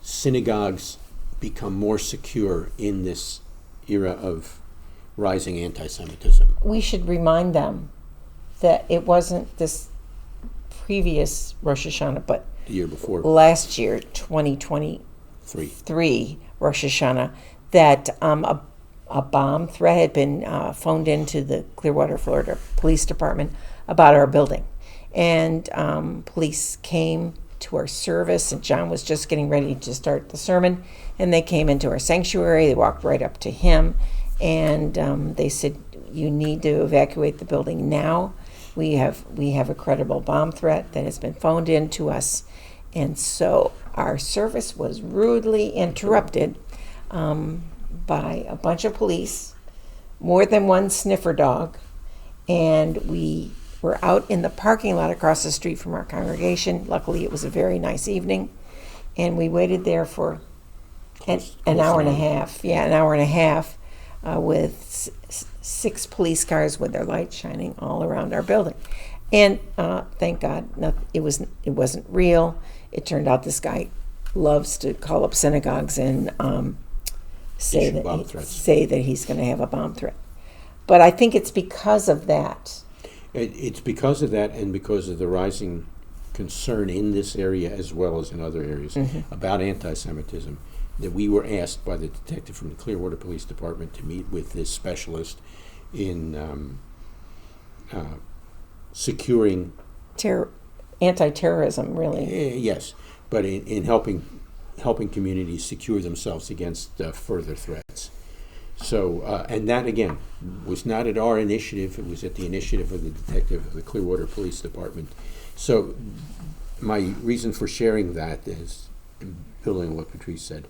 synagogues become more secure in this era of rising anti-Semitism. We should remind them that it wasn't this previous Rosh Hashanah, but The year before, last year, 2023 Rosh Hashanah, that a bomb threat had been phoned into the Clearwater, Florida Police Department about our building. And police came to our service, and John was just getting ready to start the sermon, and they came into our sanctuary. They walked right up to him, and they said, "You need to evacuate the building now. We have a credible bomb threat that has been phoned in to us." And so our service was rudely interrupted by a bunch of police, more than one sniffer dog, and we were out in the parking lot across the street from our congregation. Luckily, it was a very nice evening, and we waited there for an hour and a half. Yeah, an hour and a half with six police cars with their lights shining all around our building. And thank God, it wasn't real. It turned out this guy loves to call up synagogues and say that he's going to have a bomb threat. But I think it's because of that. It's because of that, and because of the rising concern in this area as well as in other areas about anti-Semitism, that we were asked by the detective from the Clearwater Police Department to meet with this specialist in securing Anti-terrorism, really. yes, but in helping communities secure themselves against further threats. So, and that again was not at our initiative; it was at the initiative of the detective of the Clearwater Police Department. So, my reason for sharing that is, building on what Patrice said,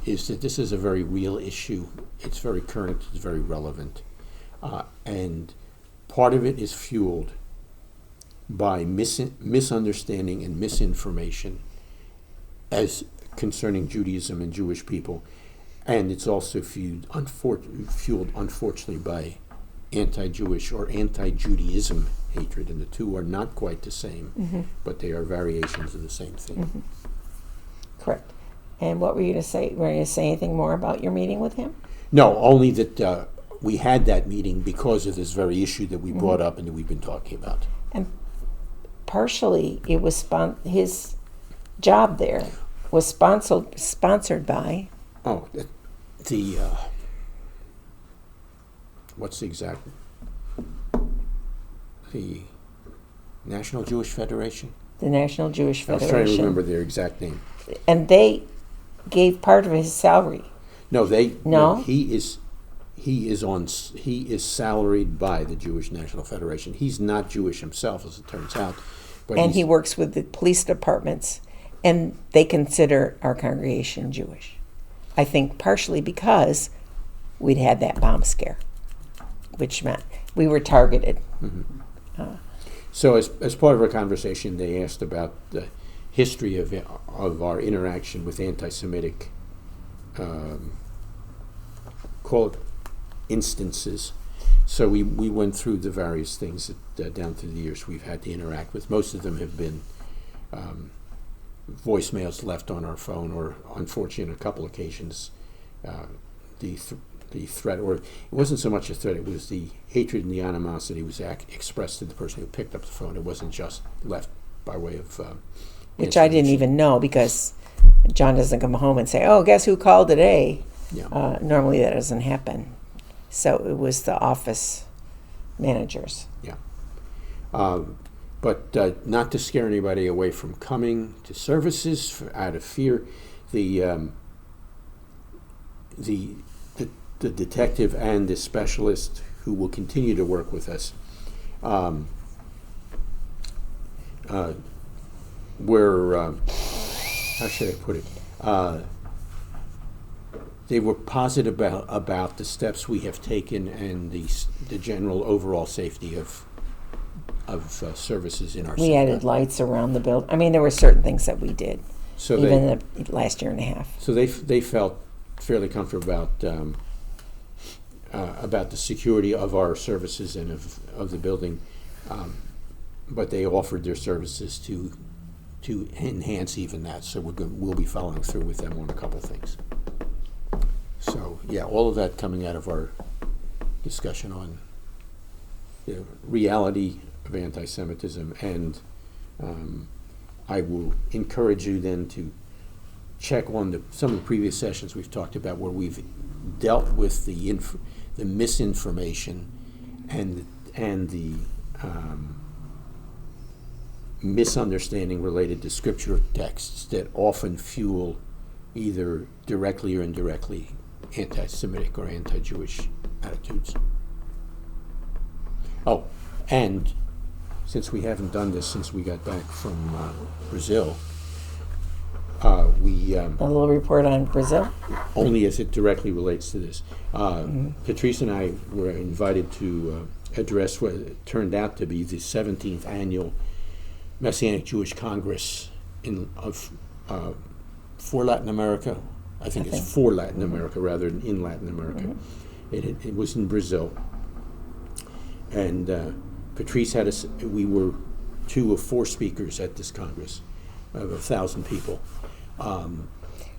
is that this is a very real issue. It's very current. It's very relevant, and part of it is fueled by misunderstanding and misinformation as concerning Judaism and Jewish people, and it's also fueled unfortunately by anti-Jewish or anti-Judaism hatred, and the two are not quite the same, but they are variations of the same thing. Correct. And what were you to say? Were you to say anything more about your meeting with him? No, only that we had that meeting because of this very issue that we brought up and that we've been talking about. And partially, it was his job there was sponsored by. Oh, what's the exact? The National Jewish Federation? The National Jewish Federation. I was trying to remember their exact name. And they gave part of his salary. No, No? He is salaried by the Jewish National Federation. He's not Jewish himself, as it turns out. But and he works with the police departments, and they consider our congregation Jewish. I think partially because we'd had that bomb scare, which meant we were targeted. So as part of our conversation, they asked about the history of our interaction with anti-Semitic, call it instances. So we went through the various things that down through the years we've had to interact with. Most of them have been voicemails left on our phone, or unfortunately, on a couple occasions, the threat, or it wasn't so much a threat, it was the hatred and the animosity was expressed to the person who picked up the phone. It wasn't just left by way of which I didn't even know, because John doesn't come home and say, "Oh, guess who called today?" Yeah. Normally that doesn't happen. So it was the office managers. Yeah. But not to scare anybody away from coming to services out of fear. The detective and the specialist who will continue to work with us were, how should I put it? They were positive about the steps we have taken and the general overall safety of services in our We center. added lights around the building. I mean, there were certain things that we did, So even the last year and a half. So they felt fairly comfortable about the security of our services and of the building, but they offered their services to enhance even that. So we'll be following through with them on a couple things. So yeah, all of that coming out of our discussion on the reality of anti-Semitism, and I will encourage you then to check on some of the previous sessions we've talked about where we've dealt with the misinformation and the misunderstanding related to scripture texts that often fuel either directly or indirectly anti-Semitic or anti-Jewish attitudes. Oh, and since we haven't done this since we got back from Brazil, we A little report on Brazil. only as it directly relates to this. Patrice and I were invited to address what turned out to be the 17th annual Messianic Jewish Congress for Latin America. I think it's for Latin America rather than in Latin America. It was in Brazil. And Patrice had us, we were 2 of 4 speakers at this Congress of 1,000 people.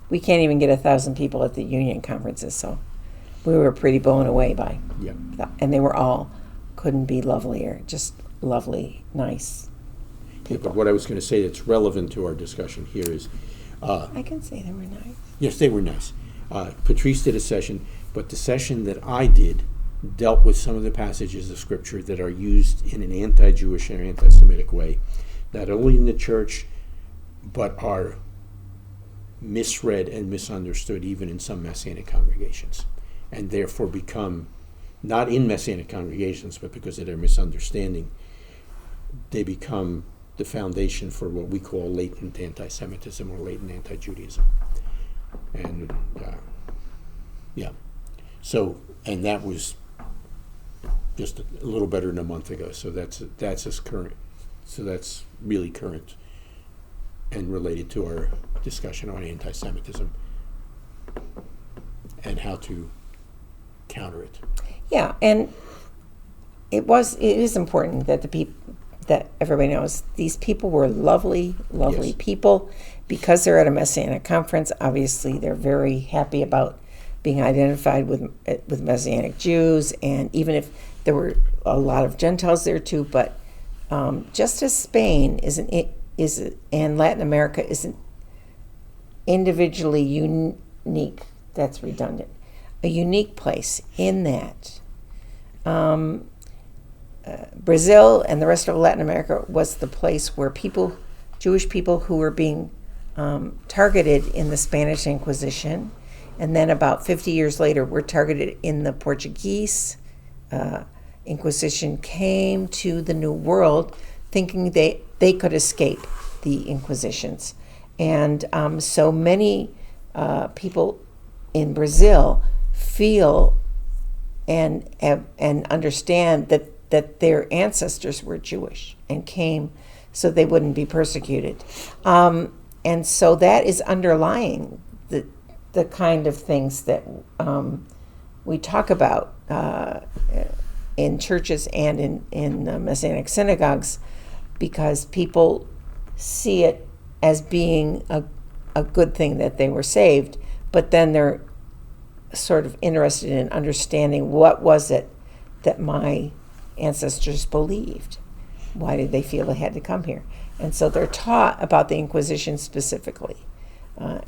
We can't even get 1,000 people at the union conferences, so we were pretty blown away by. Yeah. And they were all, couldn't be lovelier, just lovely, nice Yeah, people. but what I was going to say that's relevant to our discussion here is, I can say they were nice. yes, they were nice. Patrice did a session, but the session that I did dealt with some of the passages of Scripture that are used in an anti-Jewish or anti-Semitic way, not only in the church, but are misread and misunderstood even in some Messianic congregations, and therefore become, not in Messianic congregations, but because of their misunderstanding, they become the foundation for what we call latent anti-Semitism or latent anti-Judaism. And yeah, so, and that was just a little better than a month ago. So that's as current. So that's really current and related to our discussion on anti-Semitism and how to counter it. Yeah, and it is important that that everybody knows these people were lovely Yes. people. Because they're at a Messianic conference, obviously they're very happy about being identified with Messianic Jews, and even if there were a lot of Gentiles there too. But just as Spain and Latin America isn't individually unique, that's redundant, a unique place in that Brazil and the rest of Latin America was the place where Jewish people who were being targeted in the Spanish Inquisition, and then about 50 years later were targeted in the Portuguese Inquisition, came to the New World thinking they could escape the Inquisitions. And so many people in Brazil feel and understand that their ancestors were Jewish and came so they wouldn't be persecuted. And so that is underlying the kind of things that we talk about in churches and in Messianic synagogues, because people see it as being a good thing that they were saved, but then they're sort of interested in understanding what was it that my ancestors believed. Why did they feel they had to come here? And so they're taught about the Inquisition specifically,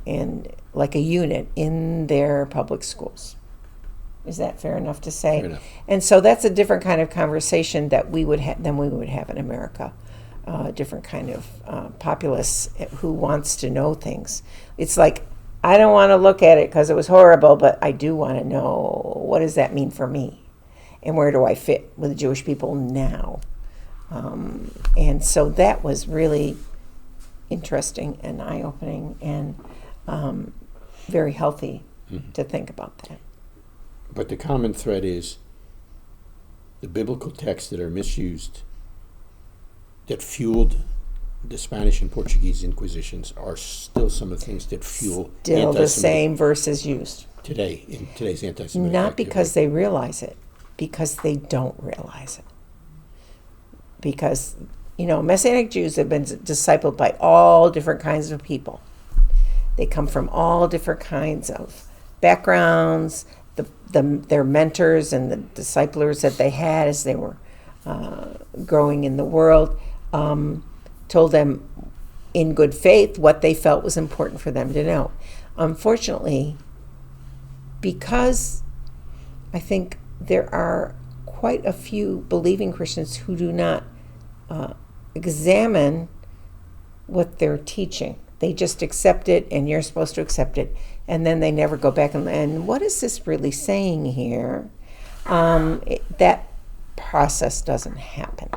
and like a unit in their public schools. Is that fair enough to say? Fair enough. And so that's a different kind of conversation that we would than we would have in America. Different kind of populace who wants to know things. It's like, I don't want to look at it because it was horrible, but I do want to know, what does that mean for me? And where do I fit with the Jewish people now? And so that was really interesting and eye-opening and very healthy to think about that. But the common thread is the biblical texts that are misused, that fueled the Spanish and Portuguese Inquisitions, are still some of the things that fuel Still the anti-Semitic same verses used. today, in today's anti-Semitic Not activity. because they realize it, because they don't realize it. Because, Messianic Jews have been discipled by all different kinds of people. They come from all different kinds of backgrounds. Their mentors and the disciplers that they had as they were growing in the world told them in good faith what they felt was important for them to know. Unfortunately, because I think there are quite a few believing Christians who do not examine what they're teaching. They just accept it, and you're supposed to accept it, and then they never go back and what is this really saying here? That process doesn't happen.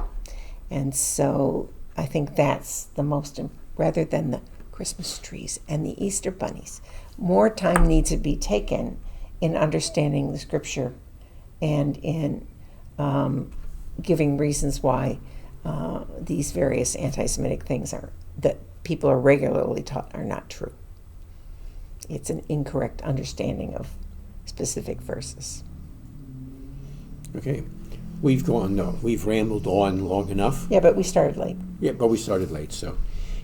And so I think that's the most, rather than the Christmas trees and the Easter bunnies, more time needs to be taken in understanding the scripture and in giving reasons why these various anti-Semitic things that people are regularly taught are not true. It's an incorrect understanding of specific verses. Okay. We've rambled on long enough. Yeah, but we started late. Yeah, but we started late, so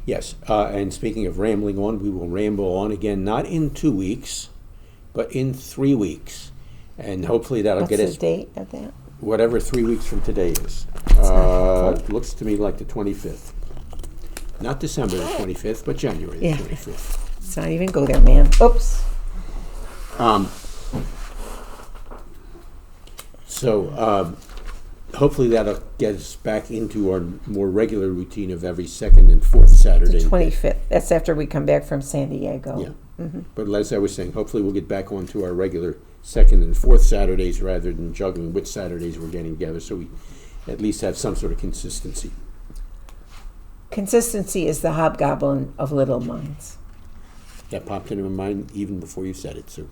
yes. And speaking of rambling on, we will ramble on again, not in 2 weeks, but in 3 weeks. And hopefully that'll get us... What's the date of that? Whatever 3 weeks from today is. Looks to me like the 25th. Not December the 25th, but January the 25th. Let's not even go there, man. Oops. So hopefully that'll get us back into our more regular routine of every second and fourth Saturday. The 25th. That's after we come back from San Diego. Yeah. Mm-hmm. But as I was saying, hopefully we'll get back onto our regular second and fourth Saturdays rather than juggling which Saturdays we're getting together, so we at least have some sort of consistency. Consistency is the hobgoblin of little minds. That popped into my mind even before you said it, so.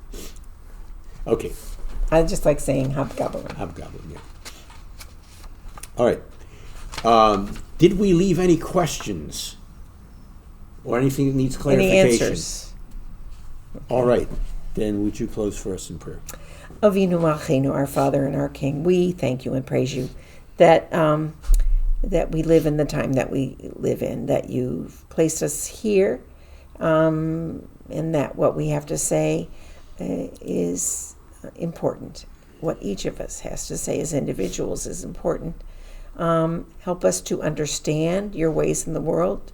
Okay. I just like saying hobgoblin. Hobgoblin, yeah. All right. Did we leave any questions or anything that needs clarification? Any answers? Okay. All right. Then would you close for us in prayer? Avinu Malkeinu, our Father and our King, we thank you and praise you that that we live in the time that we live in, that you've placed us here, and that what we have to say is important. What each of us has to say as individuals is important. Help us to understand your ways in the world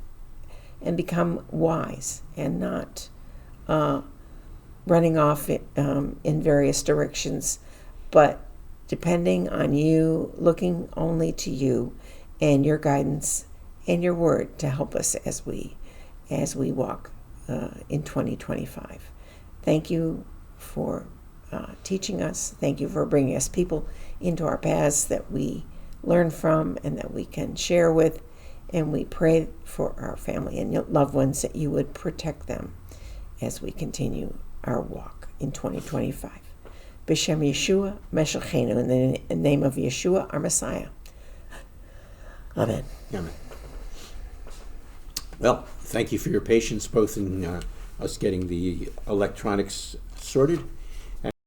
and become wise and not running off in various directions, but depending on you, looking only to you and your guidance and your word to help us as we walk in 2025. Thank you for teaching us. Thank you for bringing us people into our paths that we learn from and that we can share with. And we pray for our family and loved ones that you would protect them as we continue our walk in 2025. B'Shem Yeshua, Meshachenu, in the name of Yeshua, our Messiah. Amen. Amen. Well, thank you for your patience, both in us getting the electronics sorted